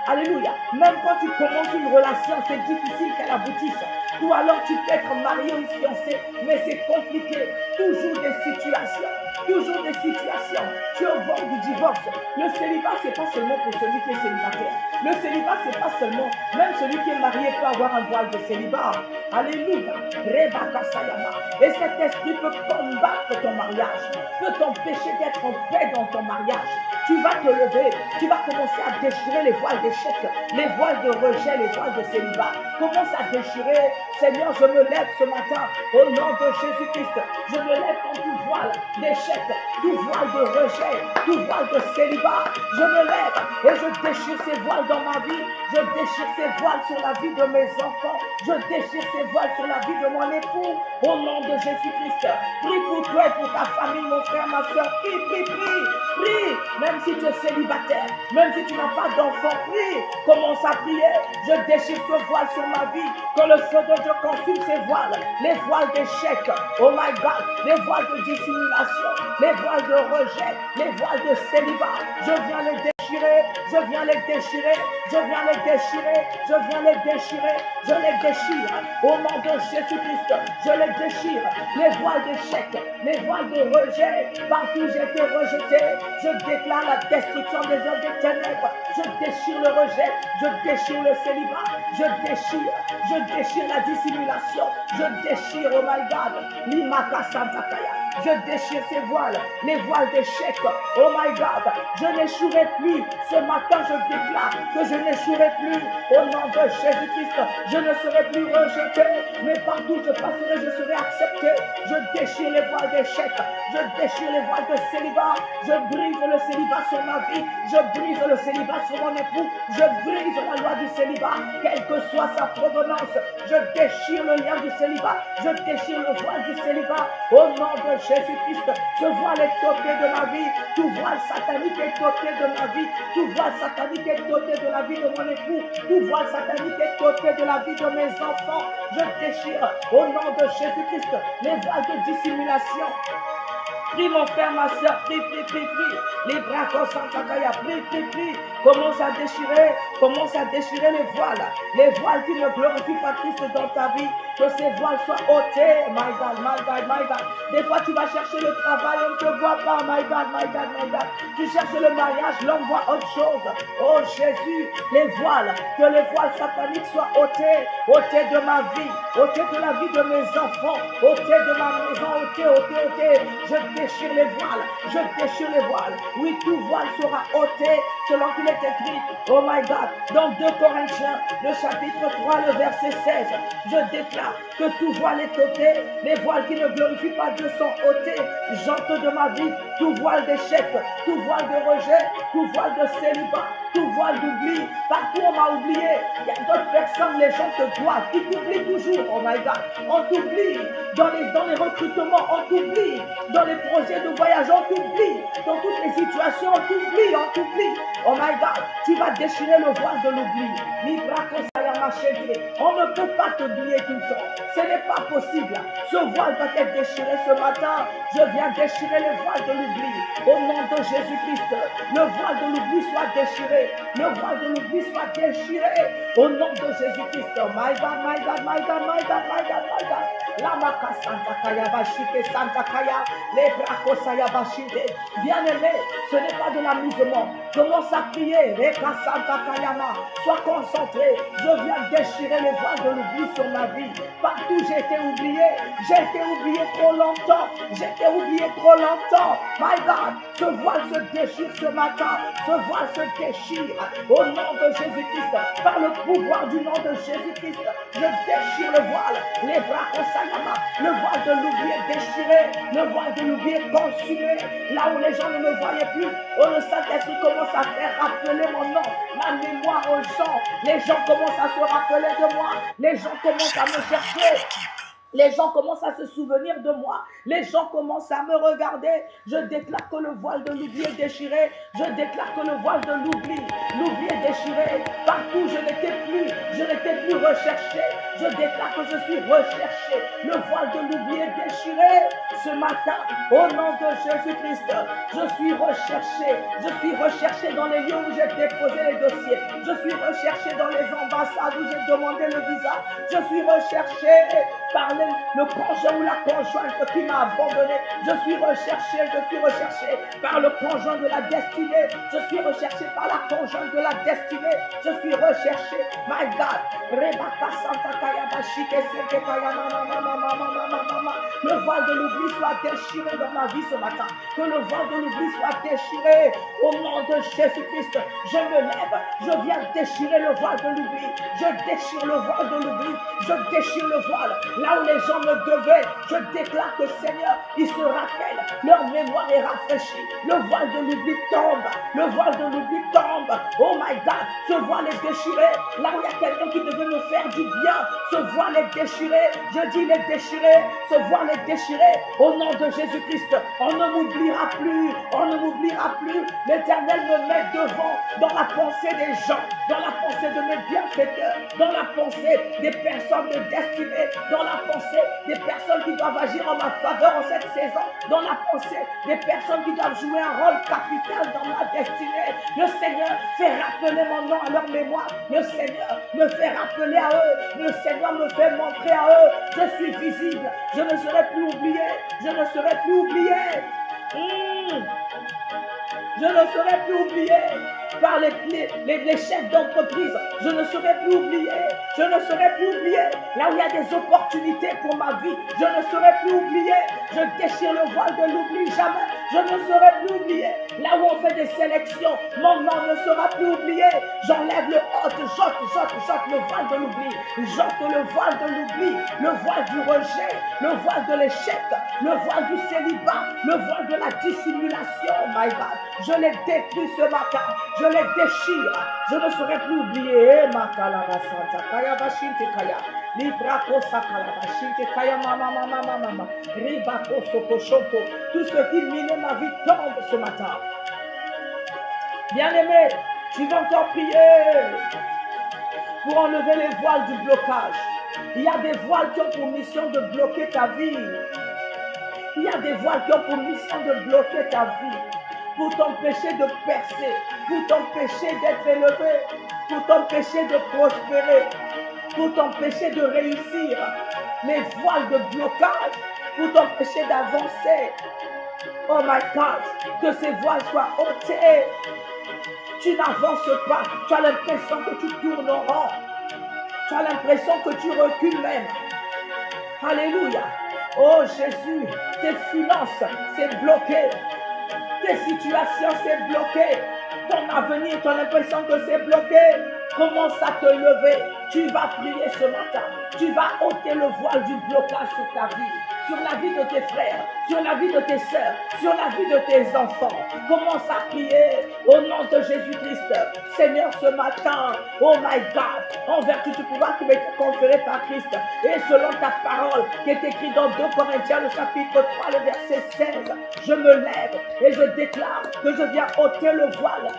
Alléluia. Même quand tu commences une relation, c'est difficile qu'elle aboutisse. Ou alors tu peux être marié ou fiancé, mais c'est compliqué. Toujours des situations. Toujours des situations. Tu es au bord du divorce. Le célibat, ce n'est pas seulement pour celui qui est célibataire. Le célibat, ce n'est pas seulement. Même celui qui est marié peut avoir un voile de célibat. Alléluia. Rebaka Sayama. Et cet esprit peut combattre ton mariage. Peut t'empêcher d'être en paix dans ton mariage. Tu vas te lever. Tu vas commencer à déchirer les voiles d'échec, les voiles de rejet, les voiles de célibat. Commence à déchirer. Seigneur, je me lève ce matin au nom de Jésus-Christ. Je me lève contre tout voile d'échec, tout voile de rejet, tout voile de célibat. Je me lève et je déchire ces voiles dans ma vie. Je déchire ces voiles sur la vie de mes enfants. Je déchire ces voiles sur la vie de mon époux. Au nom de Jésus-Christ. Prie pour toi et pour ta famille, mon frère, ma soeur. Prie, prie, prie. Prie. Même si tu es célibataire, même si tu n'as pas d'enfant, prie. Commence à prier. Je déchire ce voile sur ma vie. Que le feu de Dieu consume ces voiles. Les voiles d'échec. Oh my God. Les voiles de dissimulation. Les voiles de rejet. Les voiles de célibat. Je viens les déchirer. Je viens les déchirer. Je viens les déchirer. Je viens les déchirer. Je les déchire. Au nom de Jésus-Christ. Je les déchire. Les voiles d'échec. Les voiles de rejet. Partout j'ai été rejeté. Je déclare la destruction des œuvres des ténèbres. Je déchire le rejet. Je déchire le célibat. Je déchire la dissimulation. Je déchire, oh my God, l'imaka santakaya. Je déchire ces voiles, les voiles d'échec. Oh my God, je n'échouerai plus. Ce matin, je déclare que je n'échouerai plus. Au nom de Jésus-Christ, je ne serai plus rejeté. Mais partout où je passerai, je serai accepté. Je déchire les voiles d'échec. Je déchire les voiles de célibat. Je brise le célibat sur ma vie. Je brise le célibat sur mon époux. Je brise la loi du célibat, quelle que soit sa provenance. Je déchire le lien du célibat. Je déchire le voile du célibat. Au nom de Jésus-Christ, ce voile est ôté de ma vie. Tout voile satanique est ôté de ma vie. Tout voile satanique est ôté de la vie de mon époux. Tout voile satanique est ôté de la vie de mes enfants. Je déchire au nom de Jésus-Christ les voiles de dissimulation. Prie mon frère, ma soeur, prie, prie, prie, prie. Les bras santakaya, prie, prie, prie. Commence à déchirer les voiles qui ne glorifient pas Christ dans ta vie. Que ces voiles soient ôtées. My God, my God, my God. Des fois, tu vas chercher le travail, on ne te voit pas. My God, my God, my God. Tu cherches le mariage, l'homme voit autre chose. Oh Jésus, les voiles, que les voiles sataniques soient ôtées. Ôtées de ma vie, ôtées de la vie de mes enfants, ôtées de ma maison, ôté. Je déchire les voiles. Je déchire les voiles. Oui, tout voile sera ôté selon qu'il est écrit. Oh my God. Dans 2 Corinthiens, le chapitre 3, le verset 16. Je déclare que tout voile est ôté. Les voiles qui ne glorifient pas Dieu sont ôtés. J'ôte de ma vie tout voile d'échec, tout voile de rejet, tout voile de célibat, tout voile d'oubli. Partout on m'a oublié. Il y a d'autres personnes, les gens te doivent. Ils t'oublient toujours. Oh my God. On t'oublie dans les recrutements. On t'oublie dans les projets de voyage. On t'oublie dans toutes les situations. On t'oublie. Oh my God. Tu vas déchirer le voile de l'oubli. On ne peut pas t'oublier tout le temps. Ce n'est pas possible. Ce voile va être déchiré ce matin. Je viens déchirer le voile de l'oubli. Au nom de Jésus-Christ, le voile de l'oubli soit déchiré. Le voile de l'oubli soit déchiré. Au nom de Jésus-Christ. My God, my God, my God, my God, my God, my God. Lamaka Santa Kaya Bashike Santa Kaya. Les Brakosaya Bashite. Bien-aimé, ce n'est pas de l'amusement. Commence à prier. Reka Santa Kayama. Sois concentré. Je viens déchirer les voiles de l'oubli sur ma vie. Partout j'ai été oublié. J'ai été oublié trop longtemps. My God, ce voile se déchire ce matin. Ce voile se déchire. Au nom de Jésus-Christ. Par le pouvoir du nom de Jésus-Christ. Je déchire le voile. Les bras consayama. Le voile de l'oubli est déchiré. Le voile de l'oubli est consumé. Là où les gens ne me voyaient plus. Oh, le Saint-Esprit commence à faire rappeler mon nom. Ma mémoire aux gens. Les gens commencent à se rappeler de moi. Les gens commencent à me chercher. Les gens commencent à se souvenir de moi. Les gens commencent à me regarder. Je déclare que le voile de l'oubli est déchiré. Je déclare que le voile de l'oubli est déchiré. Partout, je n'étais plus recherché. Je déclare que je suis recherché. Le voile de l'oubli est déchiré. Ce matin, au nom de Jésus-Christ, je suis recherché dans les lieux où j'ai déposé les dossiers. Je suis recherché dans les ambassades où j'ai demandé le visa. Je suis recherché par le conjoint ou la conjointe qui m'a abandonné. Je suis recherché par le conjoint de la destinée. Je suis recherché par la conjointe de la destinée. Je suis recherché, my God. Le voile de l'oubli soit déchiré dans ma vie ce matin. Que le voile de l'oubli soit déchiré au nom de Jésus-Christ. Je me lève, je viens déchirer le voile de l'oubli. Je déchire le voile de l'oubli. Je déchire le voile. Là où les gens me devaient, je déclare que Seigneur, ils se rappellent. Leur mémoire est rafraîchie. Le voile de l'oubli tombe. Le voile de l'oubli tombe. Oh my God, ce voile est déchiré. Là où il y a quelqu'un qui devait me faire du bien, ce voile est déchiré. Je dis il est déchiré. Ce voile est déchiré. Au nom de Jésus-Christ, on ne m'oubliera plus. On ne m'oubliera plus. L'Éternel me met devant dans la pensée des gens, dans la pensée de mes bienfaiteurs, dans la pensée des personnes de destinée, dans la pensée des personnes qui doivent agir en ma faveur en cette saison, dans la pensée des personnes qui doivent jouer un rôle capital dans ma destinée. Le Seigneur fait rappeler mon nom à leur mémoire. Le Seigneur me fait rappeler à eux. Le Seigneur me fait montrer à eux. Je suis visible. Je ne serai plus oublié. Je ne serai plus oublié. Je ne serai plus oublié par les chefs d'entreprise. Je ne serai plus oublié. Je ne serai plus oublié. Là où il y a des opportunités pour ma vie, je ne serai plus oublié. Je déchire le voile de l'oubli. Jamais. Je ne serai plus oublié. Là où on fait des sélections, mon nom ne sera plus oublié. J'enlève le j'ôte le voile de l'oubli. J'ôte le voile de l'oubli. Le voile du rejet. Le voile de l'échec. Le voile du célibat. Le voile de la dissimulation. Oh my God. Je les détruis ce matin. Je les déchire. Je ne serai plus oublié. Tout ce qui minait ma vie tombe ce matin. Bien-aimé, tu vas encore prier pour enlever les voiles du blocage. Il y a des voiles qui ont pour mission de bloquer ta vie. Il y a des voiles qui ont pour mission de bloquer ta vie, pour t'empêcher de percer, pour t'empêcher d'être élevé, pour t'empêcher de prospérer, pour t'empêcher de réussir. Les voiles de blocage, pour t'empêcher d'avancer. Oh my God, que ces voiles soient ôtées. Tu n'avances pas, tu as l'impression que tu tournes en rond. Tu as l'impression que tu recules même. Alléluia. Oh Jésus, tes finances, c'est bloqué. Tes situations, c'est bloqué. Ton avenir, tu as l'impression que c'est bloqué. Commence à te lever. Tu vas prier ce matin. Tu vas ôter le voile du blocage sur ta vie, sur la vie de tes frères, sur la vie de tes sœurs, sur la vie de tes enfants. Commence à prier au nom de Jésus-Christ. Seigneur, ce matin, oh my God, en vertu du pouvoir qui m'a été conféré par Christ et selon ta parole qui est écrite dans 2 Corinthiens, le chapitre 3, le verset 16, je me lève et je déclare que je viens ôter le voile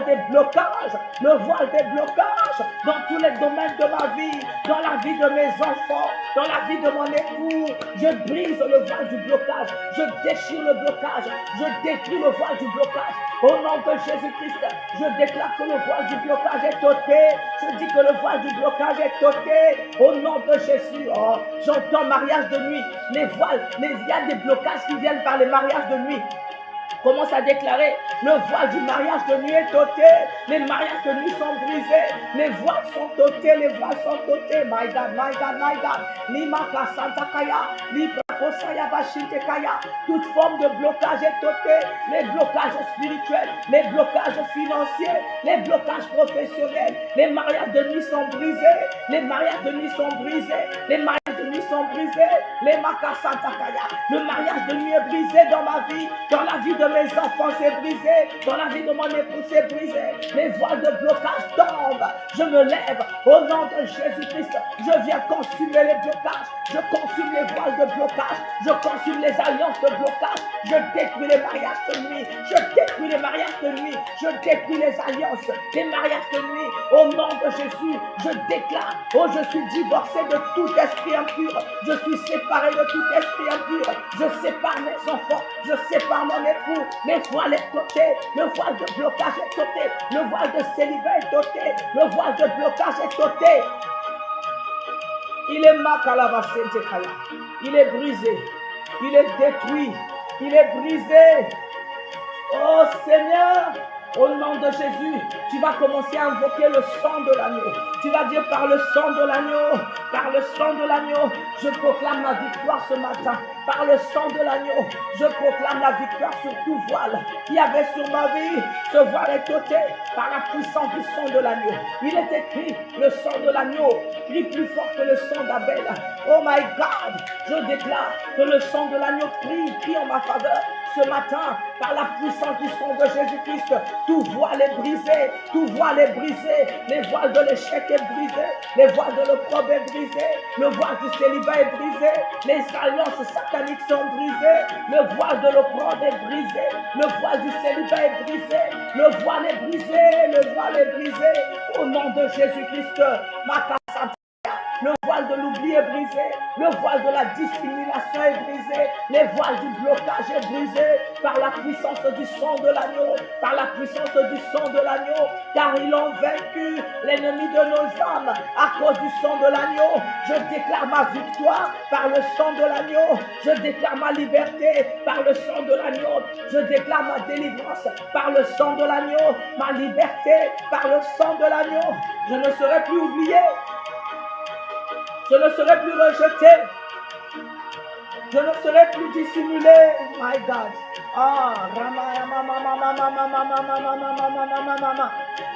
des blocages, le voile des blocages dans tous les domaines de ma vie, dans la vie de mes enfants, dans la vie de mon époux. Je brise le voile du blocage, je déchire le blocage, je détruis le voile du blocage. Au nom de Jésus-Christ, je déclare que le voile du blocage est ôté. Je dis que le voile du blocage est ôté. Au nom de Jésus, oh, j'entends mariage de nuit. Les voiles, il y a des blocages qui viennent par les mariages de nuit. Commence à déclarer, le voile du mariage de nuit est ôté. Les mariages de nuit sont brisés. Les voiles sont ôtés, les voiles sont ôtés. My God, my God, my God. Limaka Santakaya, Librakosaya Bashintekaya. Toute forme de blocage est ôtée. Les blocages spirituels, les blocages financiers, les blocages professionnels. Les mariages de nuit sont brisés. Les mariages de nuit sont brisés. Les mariages de nuit sont brisés. Les Makasantakaya. Le mariage de nuit est brisé dans ma vie, dans la vie de mes enfants, c'est brisé. Dans la vie de mon époux, c'est brisé. Les voiles de blocage tombent. Je me lève au nom de Jésus-Christ. Je viens consumer les blocages. Je consume les voiles de blocage. Je consume les alliances de blocage. Je détruis les mariages de nuit. Je détruis les mariages de nuit. Je détruis les alliances, les mariages de nuit. Au nom de Jésus, je déclare, oh, je suis divorcé de tout esprit impur. Je suis séparé de tout esprit impur. Je sépare mes enfants. Je sépare mon époux. Les voiles est ôté. Le voile de blocage est ôté. Le voile de célibat est ôté. Le voile de blocage est ôté. Il est makalavasentekaya. Il est brisé. Il est détruit. Il est brisé. Oh Seigneur, au nom de Jésus, tu vas commencer à invoquer le sang de l'agneau. Tu vas dire par le sang de l'agneau, par le sang de l'agneau, je proclame ma victoire ce matin. Par le sang de l'agneau, je proclame la victoire sur tout voile qu'il y avait sur ma vie. Ce voile est ôté par la puissance du sang de l'agneau. Il est écrit, le sang de l'agneau crie plus fort que le sang d'Abel. Oh my God, je déclare que le sang de l'agneau crie en ma faveur. Ce matin, par la puissance du sang de Jésus-Christ, tout voile est brisé, tout voile est brisé, les voiles de l'échec est brisé, les voiles de l'opprobre est brisé, le voile du célibat est brisé, les alliances sataniques sont brisées, le voile de l'opprobre est brisé, le voile du célibat est brisé, le voile est brisé, le voile est brisé, au nom de Jésus-Christ, le voile de l'oubli est brisé. Le voile de la discrimination est brisé. Les voiles du blocage est brisé par la puissance du sang de l'agneau. Par la puissance du sang de l'agneau. Car ils ont vaincu l'ennemi de nos âmes à cause du sang de l'agneau. Je déclare ma victoire par le sang de l'agneau. Je déclare ma liberté par le sang de l'agneau. Je déclare ma délivrance par le sang de l'agneau. Ma liberté par le sang de l'agneau. Je ne serai plus oublié. Je ne serai plus rejeté. Je ne serai plus dissimulé. My God. Ah, Rama, mama, mama, mama, mama, mama, mama, mama, mama.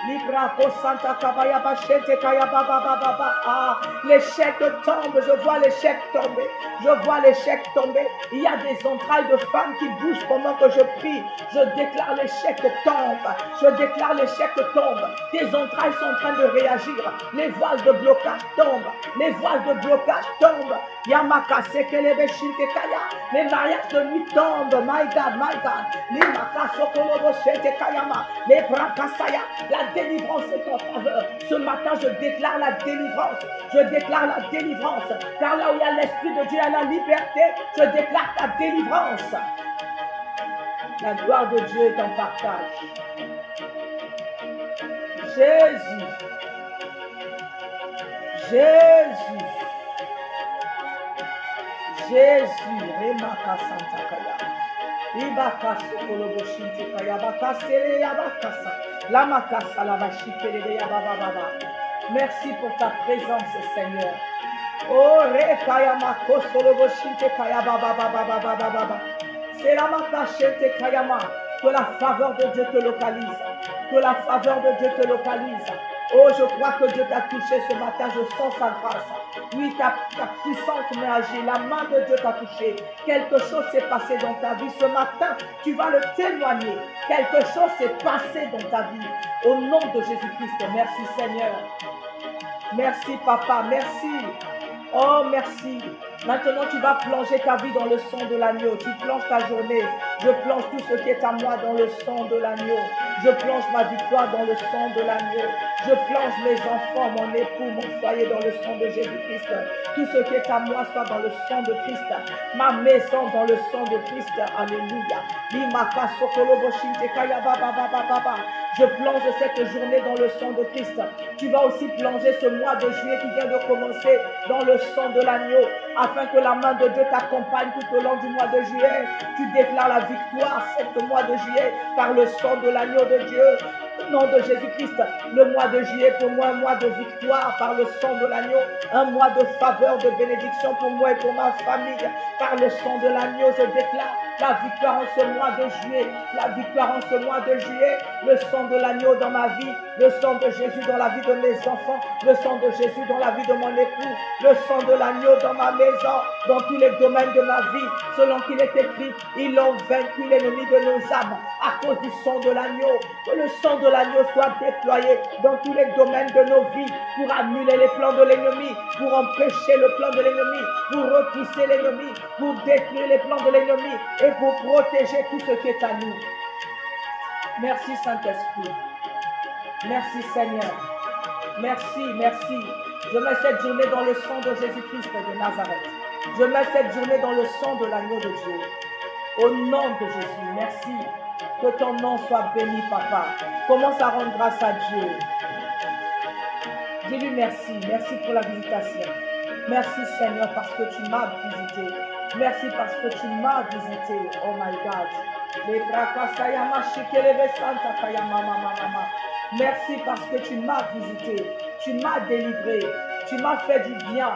Libra, Santa Kabaya, Bachete, Kaya, Baba, Baba, Baba. Ah, l'échec tombe. Je vois l'échec tomber. Je vois l'échec tomber. Il y a des entrailles de femmes qui bougent pendant que je prie. Je déclare l'échec tombe. Je déclare l'échec tombe. Tes entrailles sont en train de réagir. Les voiles de blocage tombent. Les voiles de blocage tombent. Yamaka, Sekelebe, Kaya. Les mariages de nuit tombent. My God, my God. Limaka, Sokolobo, Shete, Kayama. Les Brakasaya. La délivrance est en faveur. Ce matin, je déclare la délivrance. Je déclare la délivrance. Car là où il y a l'Esprit de Dieu, il y a la liberté. Je déclare ta délivrance. La gloire de Dieu est en partage. Jésus. Jésus. Jésus. Remaka Santa Kaya. Ibaka Sokolobo Shinte Kaya. Baka Sele Yabakasa. Lamakasa Labashikele Yababa Baba. Merci pour ta présence, Seigneur. Oh, rekayama kosolobo shinte kayaba baba baba baba baba. C'est la makashete kayama. Que la faveur de Dieu te localise. Que la faveur de Dieu te localise. Oh, je crois que Dieu t'a touché ce matin. Je sens sa grâce. Oui, ta puissante main agit. La main de Dieu t'a touché. Quelque chose s'est passé dans ta vie. Ce matin, tu vas le témoigner. Quelque chose s'est passé dans ta vie. Au nom de Jésus-Christ. Merci Seigneur. Merci Papa. Merci. Oh, merci. Maintenant, tu vas plonger ta vie dans le sang de l'agneau. Tu plonges ta journée. Je plonge tout ce qui est à moi dans le sang de l'agneau. Je plonge ma victoire dans le sang de l'agneau. Je plonge mes enfants, mon époux, mon foyer dans le sang de Jésus-Christ. Tout ce qui est à moi soit dans le sang de Christ. Ma maison dans le sang de Christ. Alléluia. Je plonge cette journée dans le sang de Christ. Tu vas aussi plonger ce mois de juillet qui vient de commencer dans le sang de l'agneau, afin que la main de Dieu t'accompagne tout au long du mois de juillet. Tu déclares la victoire ce mois de juillet par le sang de l'agneau de Dieu. Au nom de Jésus-Christ, le mois de juillet pour moi, un mois de victoire par le sang de l'agneau, un mois de faveur, de bénédiction pour moi et pour ma famille. Par le sang de l'agneau, je déclare la victoire en ce mois de juillet, la victoire en ce mois de juillet, le sang de l'agneau dans ma vie, le sang de Jésus dans la vie de mes enfants, le sang de Jésus dans la vie de mon époux, le sang de l'agneau dans ma maison, dans tous les domaines de ma vie, selon qu'il est écrit, ils ont vaincu l'ennemi de nos âmes à cause du sang de l'agneau. Que le sang de l'agneau soit déployé dans tous les domaines de nos vies pour annuler les plans de l'ennemi, pour empêcher le plan de l'ennemi, pour repousser l'ennemi, pour détruire les plans de l'ennemi et pour protéger tout ce qui est à nous. Merci Saint-Esprit. Merci Seigneur. Merci, merci. Je mets cette journée dans le sang de Jésus-Christ de Nazareth. Je mets cette journée dans le sang de l'agneau de Dieu. Au nom de Jésus, merci. Que ton nom soit béni, Papa. Commence à rendre grâce à Dieu. Dis-lui merci. Merci pour la visitation. Merci Seigneur parce que tu m'as visité. Merci parce que tu m'as visité. Oh my God. Merci parce que tu m'as visité. Tu m'as délivré. Tu m'as fait du bien.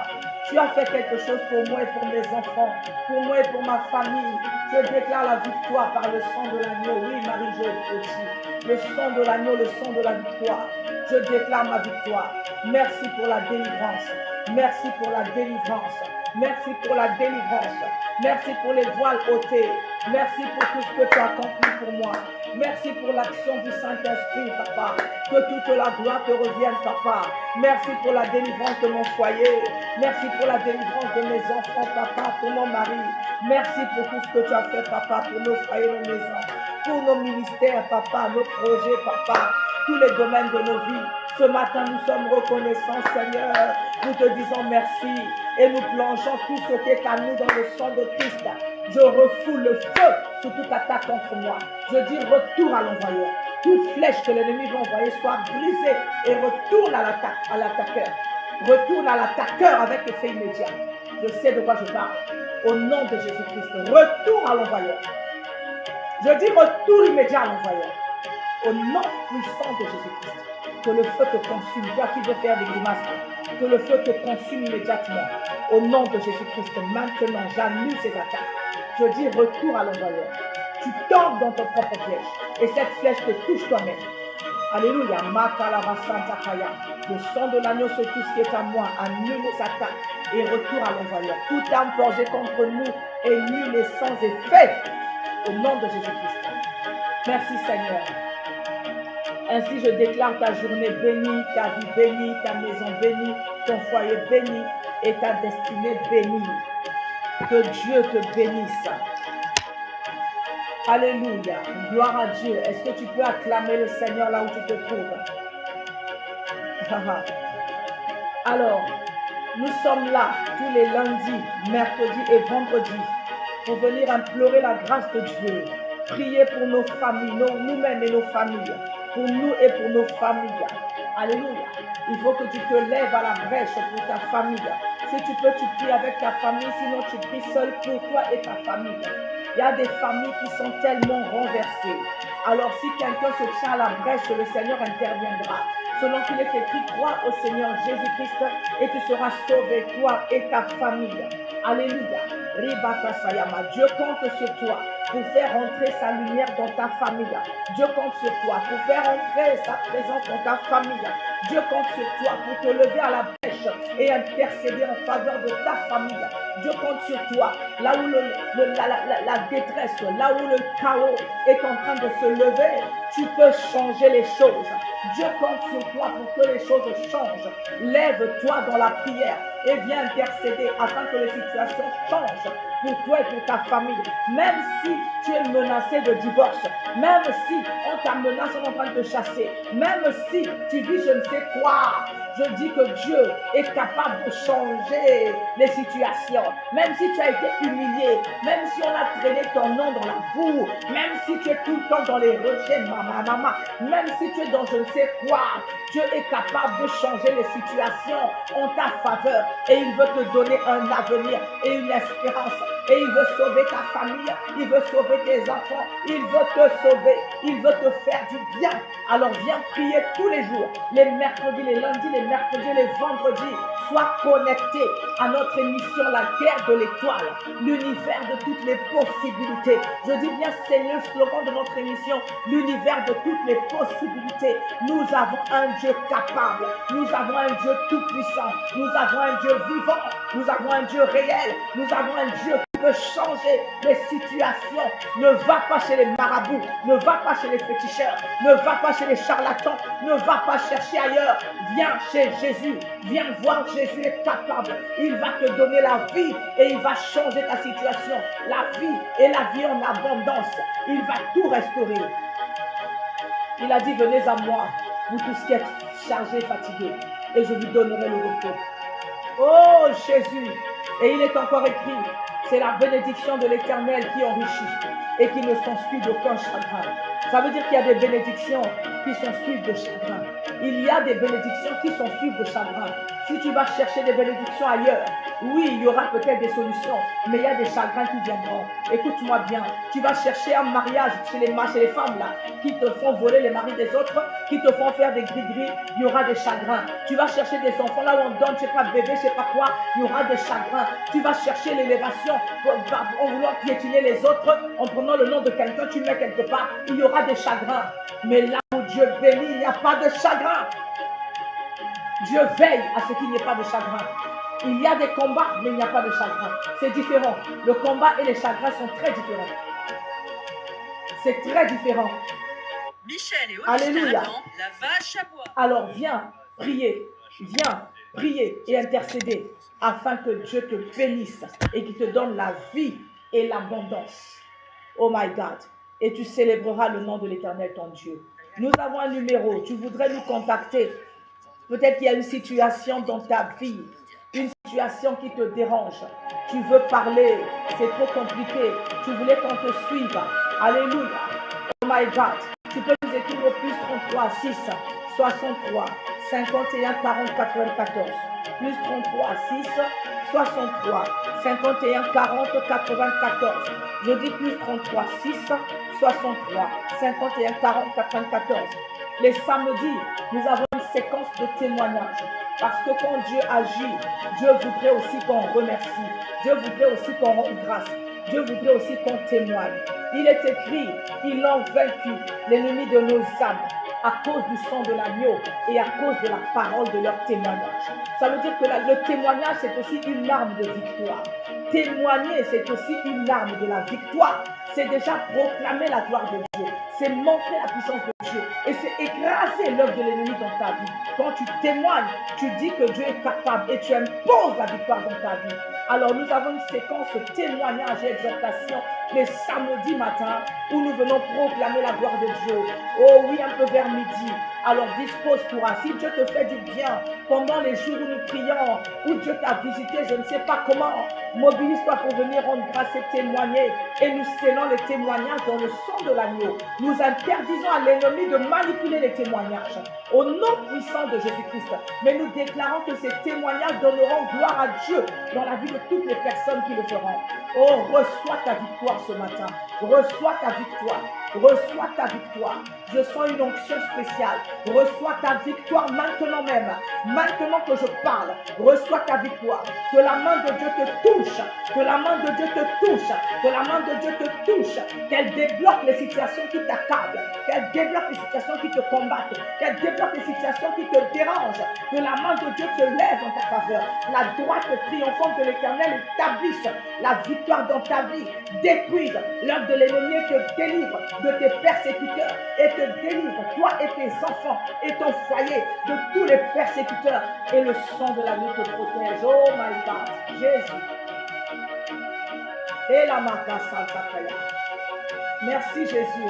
Tu as fait quelque chose pour moi et pour mes enfants, pour moi et pour ma famille. Je déclare la victoire par le sang de l'agneau. Oui, Marie-Jo aussi. Le sang de l'agneau, le sang de la victoire. Je déclare ma victoire. Merci pour la délivrance. Merci pour la délivrance. Merci pour la délivrance. Merci pour les voiles ôtés. Merci pour tout ce que tu as accompli pour moi. Merci pour l'action du Saint-Esprit, Papa. Que toute la gloire te revienne, Papa. Merci pour la délivrance de mon foyer. Merci pour la délivrance de mes enfants, Papa, pour mon mari. Merci pour tout ce que tu as fait, Papa, pour nos foyers, nos maisons, pour nos ministères, Papa, nos projets, Papa, tous les domaines de nos vies. Ce matin, nous sommes reconnaissants, Seigneur. Nous te disons merci et nous plongeons tout ce qui est à nous dans le sang de Christ. Je refoule le feu sur toute attaque contre moi. Je dis retour à l'envoyeur. Toute flèche que l'ennemi va envoyer soit brisée et retourne à l'attaqueur. Retourne à l'attaqueur avec effet immédiat. Je sais de quoi je parle. Au nom de Jésus-Christ, retour à l'envoyeur. Je dis retour immédiat à l'envoyeur. Au nom puissant de Jésus-Christ. Que le feu te consume. Toi qui veux faire des grimaces, que le feu te consume immédiatement. Au nom de Jésus-Christ, maintenant, j'annule ces attaques. Je dis retour à l'envoyeur. Tu tombes dans ton propre flèche. Et cette flèche te touche toi-même. Alléluia. Le sang de l'agneau sur tout ce qui est à moi. Annule les attaques. Et retour à l'envoyeur. Toute âme forgée contre nous est nulle et sans effet. Au nom de Jésus-Christ. Merci Seigneur. Ainsi, je déclare ta journée bénie, ta vie bénie, ta maison bénie, ton foyer béni et ta destinée bénie. Que Dieu te bénisse. Alléluia. Gloire à Dieu. Est-ce que tu peux acclamer le Seigneur là où tu te trouves? Alors, nous sommes là tous les lundis, mercredis et vendredis pour venir implorer la grâce de Dieu. Prier pour nos familles, nous-mêmes et nos familles. Pour nous et pour nos familles. Alléluia. Il faut que tu te lèves à la brèche pour ta famille. Si tu peux, tu pries avec ta famille. Sinon, tu pries seul pour toi et ta famille. Il y a des familles qui sont tellement renversées. Alors, si quelqu'un se tient à la brèche, le Seigneur interviendra. selon qu'il est écrit, crois au Seigneur Jésus-Christ et tu seras sauvé, toi et ta famille. Alléluia. Dieu compte sur toi pour faire entrer sa lumière dans ta famille. Dieu compte sur toi pour faire entrer sa présence dans ta famille. Dieu compte sur toi pour te lever à la brèche et intercéder en faveur de ta famille. Dieu compte sur toi là où la détresse, là où le chaos est en train de se lever, tu peux changer les choses. Dieu compte sur toi pour que les choses changent. Lève-toi dans la prière et viens intercéder afin que les situations changent pour toi et pour ta famille. Même si tu es menacé de divorce, même si on t'a menacé, on est en train de te chasser, même si tu vis je ne sais quoi, je dis que Dieu est capable de changer les situations. Même si tu as été humilié, même si on a traîné ton nom dans la boue, même si tu es tout le temps dans les rejets, même si tu es dans je ne sais quoi, Dieu est capable de changer les situations en ta faveur et il veut te donner un avenir et une espérance et il veut sauver ta famille, il veut sauver tes enfants, il veut te sauver, il veut te faire du bien. Alors viens prier tous les jours, les mercredis, les lundis, les mercredis, les vendredis. Sois connecté à notre émission La Guerre de l'Étoile, l'univers de toutes les possibilités. Je dis bien, c'est le slogan de notre émission, l'univers de toutes les possibilités. Nous avons un Dieu capable, nous avons un Dieu tout-puissant, nous avons un Dieu vivant, nous avons un Dieu réel, nous avons un Dieu qui peut changer les situations. Ne va pas chez les marabouts, ne va pas chez les féticheurs, ne va pas chez les charlatans, ne va pas chercher ailleurs. Viens chez Jésus, viens voir Jésus est capable. Il va te donner la vie et il va changer ta situation. La vie et la vie en abondance. Il va tout restaurer. Il a dit, venez à moi, vous tous qui êtes chargés, fatigués, et je vous donnerai le repos. Oh Jésus! Et il est encore écrit, c'est la bénédiction de l'Éternel qui enrichit et qui ne s'ensuit d'aucun chagrin. Ça veut dire qu'il y a des bénédictions qui sont suivies de chagrin. Il y a des bénédictions qui sont suivies de chagrin. Si tu vas chercher des bénédictions ailleurs, oui, il y aura peut-être des solutions, mais il y a des chagrins qui viendront. Écoute-moi bien, tu vas chercher un mariage chez les femmes là, qui te font voler les maris des autres, qui te font faire des gris-gris, il y aura des chagrins. Tu vas chercher des enfants là où on donne, je sais pas, bébé, je sais pas quoi, il y aura des chagrins. Tu vas chercher l'élévation en voulant piétiner les autres, en prenant le nom de quelqu'un, tu mets quelque part, il y aura des chagrins. Mais là où Dieu bénit, il n'y a pas de chagrin. Dieu veille à ce qu'il n'y ait pas de chagrin. Il y a des combats, mais il n'y a pas de chagrin. C'est différent. Le combat et les chagrins sont très différents. C'est très différent. Michel et Alléluia. La vache à bois. Alors viens prier et intercéder afin que Dieu te bénisse et qu'il te donne la vie et l'abondance. Oh my God. Et tu célébreras le nom de l'Éternel ton Dieu. Nous avons un numéro. Tu voudrais nous contacter. Peut-être qu'il y a une situation dans ta vie, une situation qui te dérange. Tu veux parler, c'est trop compliqué. Tu voulais qu'on te suive. Alléluia. Oh my God. Tu peux nous écrire au plus 33 6 63 51 40 94. Plus 33 6 63 51 40 94. Je dis plus 33 6 63 51 40 94. Les samedis, nous avons une séquence de témoignages. Parce que quand Dieu agit, Dieu voudrait aussi qu'on remercie. Dieu voudrait aussi qu'on rende grâce. Dieu voudrait aussi qu'on témoigne. Il est écrit, ils l'ont vaincu, l'ennemi de nos âmes, à cause du sang de l'agneau et à cause de la parole de leur témoignage. Ça veut dire que le témoignage, c'est aussi une arme de victoire. Témoigner, c'est aussi une arme de la victoire. C'est déjà proclamer la gloire de Dieu. C'est montrer la puissance de Dieu. Et c'est écraser l'œuvre de l'ennemi dans ta vie. Quand tu témoignes, tu dis que Dieu est capable et tu imposes la victoire dans ta vie. Alors nous avons une séquence de témoignage et exhortation les samedis matins où nous venons proclamer la gloire de Dieu. Oh oui, un peu vers midi. Alors dispose-toi. Si Dieu te fait du bien pendant les jours où nous prions, où Dieu t'a visité, je ne sais pas comment, mobilise-toi pour venir rendre grâce et témoigner. Et nous scellons les témoignages dans le sang de l'agneau. Nous interdisons à l'ennemi de manipuler les témoignages au nom puissant de Jésus-Christ. Mais nous déclarons que ces témoignages donneront gloire à Dieu dans la vie de toutes les personnes qui le feront. Oh, reçois ta victoire ce matin. Reçois ta victoire. Reçois ta victoire. Je sens une onction spéciale. Reçois ta victoire maintenant même. Maintenant que je parle, reçois ta victoire. Que la main de Dieu te touche. Que la main de Dieu te touche. Que la main de Dieu te touche. Qu'elle débloque les situations qui t'accablent. Qu'elle débloque les situations qui te combattent. Qu'elle débloque les situations qui te dérangent. Que la main de Dieu te lève en ta faveur. La droite triomphante de l'Éternel établisse la victoire dans ta vie. Détruise l'œuvre de l'ennemi et te délivre de tes persécuteurs. Et te délivre, toi et tes enfants et ton foyer, de tous les persécuteurs. Et le sang de l'agneau te protège. Oh my God, Jésus. Et la makasa takaya. Merci Jésus.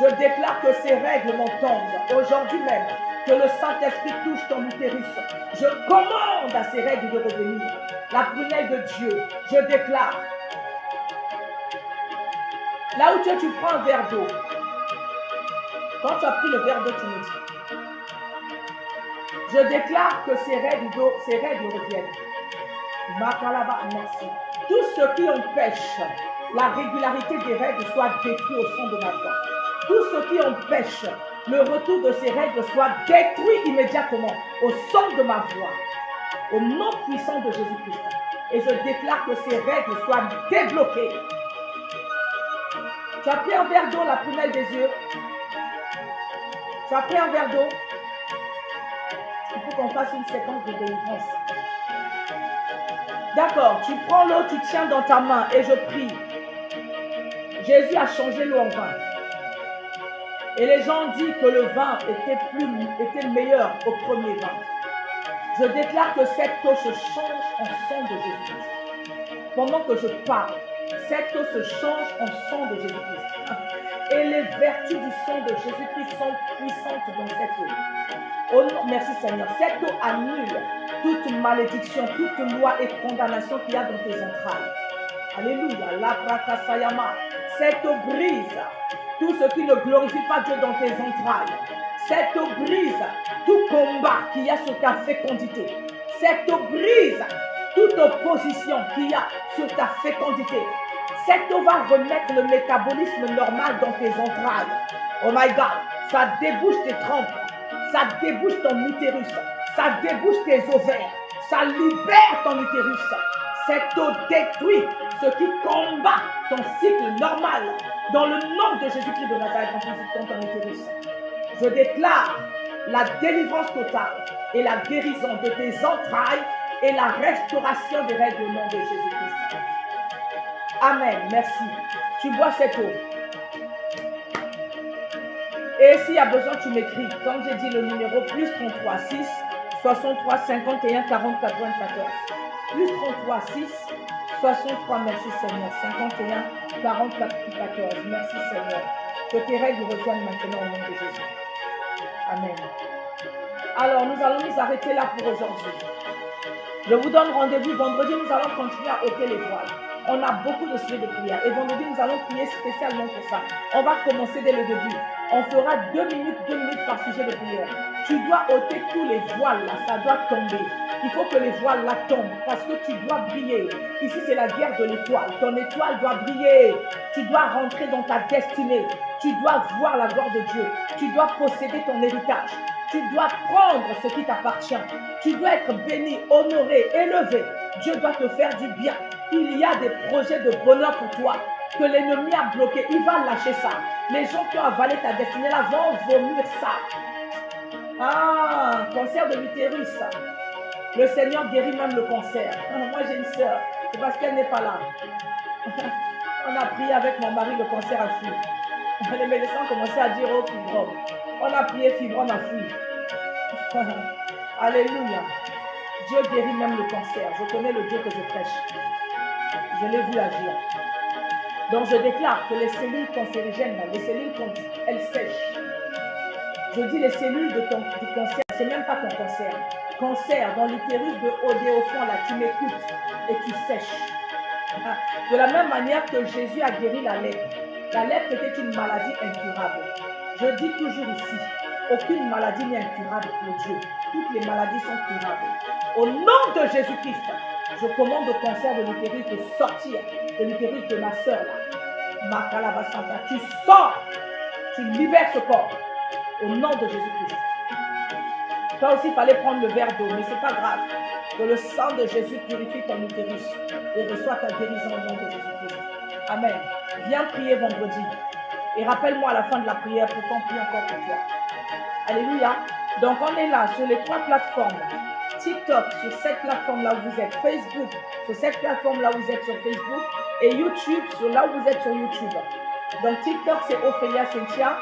Je déclare que ces règles m'entendent aujourd'hui même. Que le Saint-Esprit touche ton utérus. Je commande à ces règles de revenir. La prunelle de Dieu, je déclare. Là où tu prends un verre d'eau. Quand tu as pris le verre d'eau, tu me dis. Je déclare que ces règles reviennent. Makalaba, merci. Tout ce qui empêche la régularité des règles soit détruit au son de ma voix. Tout ce qui empêche le retour de ces règles soit détruit immédiatement au son de ma voix. Au nom puissant de Jésus-Christ. Et je déclare que ces règles soient débloquées. Tu as pris un verre d'eau, la prunelle des yeux. Tu as pris un verre d'eau. Il faut qu'on fasse une séquence de délivrance. D'accord, tu prends l'eau, tu tiens dans ta main et je prie. Jésus a changé l'eau en vin. Et les gens disent que le vin était meilleur au premier vin. Je déclare que cette eau se change en sang de Jésus-Christ. Pendant que je parle, cette eau se change en sang de Jésus-Christ. Et les vertus du sang de Jésus-Christ sont puissantes dans cette eau. Oh non, merci Seigneur. Cette eau annule toute malédiction, toute loi et condamnation qu'il y a dans tes entrailles. Alléluia. La prakasayama. Cette eau brise tout ce qui ne glorifie pas Dieu dans tes entrailles. Cette eau brise tout combat qu'il y a sur ta fécondité. Cette eau brise toute opposition qu'il y a sur ta fécondité. Cette eau va remettre le métabolisme normal dans tes entrailles. Oh my God, ça débouche tes trompes, ça débouche ton utérus, ça débouche tes ovaires, ça libère ton utérus. Cette eau détruit ce qui combat ton cycle normal. Dans le nom de Jésus-Christ de Nazareth, dans ton utérus. Je déclare la délivrance totale et la guérison de tes entrailles et la restauration des règlements de Jésus-Christ. Amen. Merci. Tu bois cette eau. Et s'il y a besoin, tu m'écris. Comme j'ai dit le numéro, plus 33 6 63 51 40 94. Plus 33 6 63, merci Seigneur. 51 40 14. Merci Seigneur. Que tes règles reviennent maintenant au nom de Jésus. Amen. Alors, nous allons nous arrêter là pour aujourd'hui. Je vous donne rendez-vous vendredi. Nous allons continuer à ôter les voiles. On a beaucoup de sujets de prière. Et vendredi, nous allons prier spécialement pour ça. On va commencer dès le début. On fera 2 minutes par sujet de prière. Tu dois ôter tous les voiles là. Ça doit tomber. Il faut que les voiles là tombent parce que tu dois briller. Ici, c'est la guerre de l'étoile. Ton étoile doit briller. Tu dois rentrer dans ta destinée. Tu dois voir la gloire de Dieu. Tu dois posséder ton héritage. Tu dois prendre ce qui t'appartient. Tu dois être béni, honoré, élevé. Dieu doit te faire du bien. Il y a des projets de bonheur pour toi que l'ennemi a bloqué. Il va lâcher ça. Les gens qui ont avalé ta destinée là vont vomir ça. Ah, cancer de l'utérus. Le Seigneur guérit même le cancer. Moi j'ai une soeur. C'est parce qu'elle n'est pas là. On a prié avec mon mari, le cancer a fui. Les médecins ont commencé à dire oh fibrome. On a prié, fibrome a fui. Alléluia. Dieu guérit même le cancer. Je connais le Dieu que je prêche. Je l'ai vu agir. Donc je déclare que les cellules cancérigènes, les cellules, elles sèchent. Je dis les cellules du cancer, c'est même pas ton cancer. Cancer dans l'utérus de haut au fond, là, tu m'écoutes et tu sèches. De la même manière que Jésus a guéri la lèpre. La lèpre était une maladie incurable. Je dis toujours ici, aucune maladie n'est incurable pour Dieu. Toutes les maladies sont curables. Au nom de Jésus-Christ, je commande au cancer de l'utérus de sortir de l'utérus de ma soeur là. Makalabasanta, tu sors, tu libères ce corps au nom de Jésus-Christ. Toi aussi, il fallait prendre le verre d'eau, mais ce n'est pas grave. Que le sang de Jésus purifie ton utérus et reçois ta guérison au nom de Jésus-Christ. Amen. Viens prier vendredi. Et rappelle-moi à la fin de la prière pour qu'on prie encore pour toi. Alléluia. Donc, on est là sur les 3 plateformes. TikTok, sur cette plateforme-là où vous êtes. Facebook, sur cette plateforme-là où vous êtes sur Facebook. Et YouTube, sur là où vous êtes sur YouTube. Donc, TikTok, c'est Ophélia Cynthia.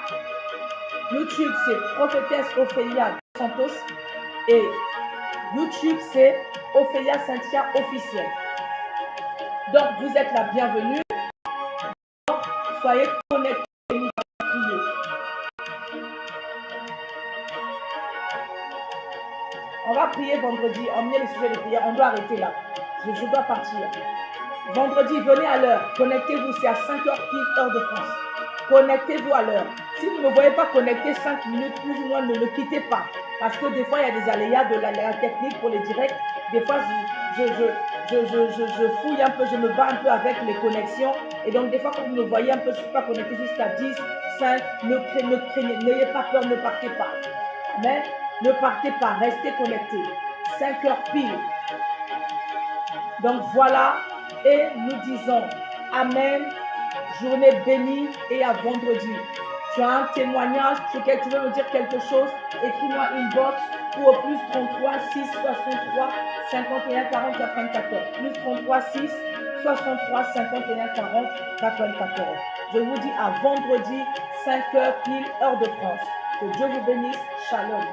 YouTube, c'est Prophétesse Ophélia Santos. Et YouTube, c'est Ophélia Cynthia officielle. Donc, vous êtes la bienvenue. Soyez connectés et nous allons prier. On va prier vendredi. Emmenez les sujets de prière. On doit arrêter là. Je dois partir. Vendredi, venez à l'heure. Connectez-vous. C'est à 5h pile, heure de France. Connectez-vous à l'heure. Si vous ne me voyez pas connecter 5 minutes, plus ou moins, ne le quittez pas. Parce que des fois, il y a des aléas de la technique pour les directs. Des fois, je fouille un peu, je me bats un peu avec les connexions. Et donc, des fois, quand vous me voyez un peu, je ne suis pas connecté jusqu'à 10, 5, ne craignez, n'ayez pas peur, ne partez pas. Amen. Ne partez pas, restez connectés. 5h pile. Donc, voilà. Et nous disons Amen. Journée bénie et à vendredi. Tu as un témoignage sur lequel tu veux me dire quelque chose, écris-moi inbox ou au plus 33 6 63 51 40 94. Plus 33 6 63 51 40 94. Je vous dis à vendredi, 5h pile, heure de France. Que Dieu vous bénisse. Shalom.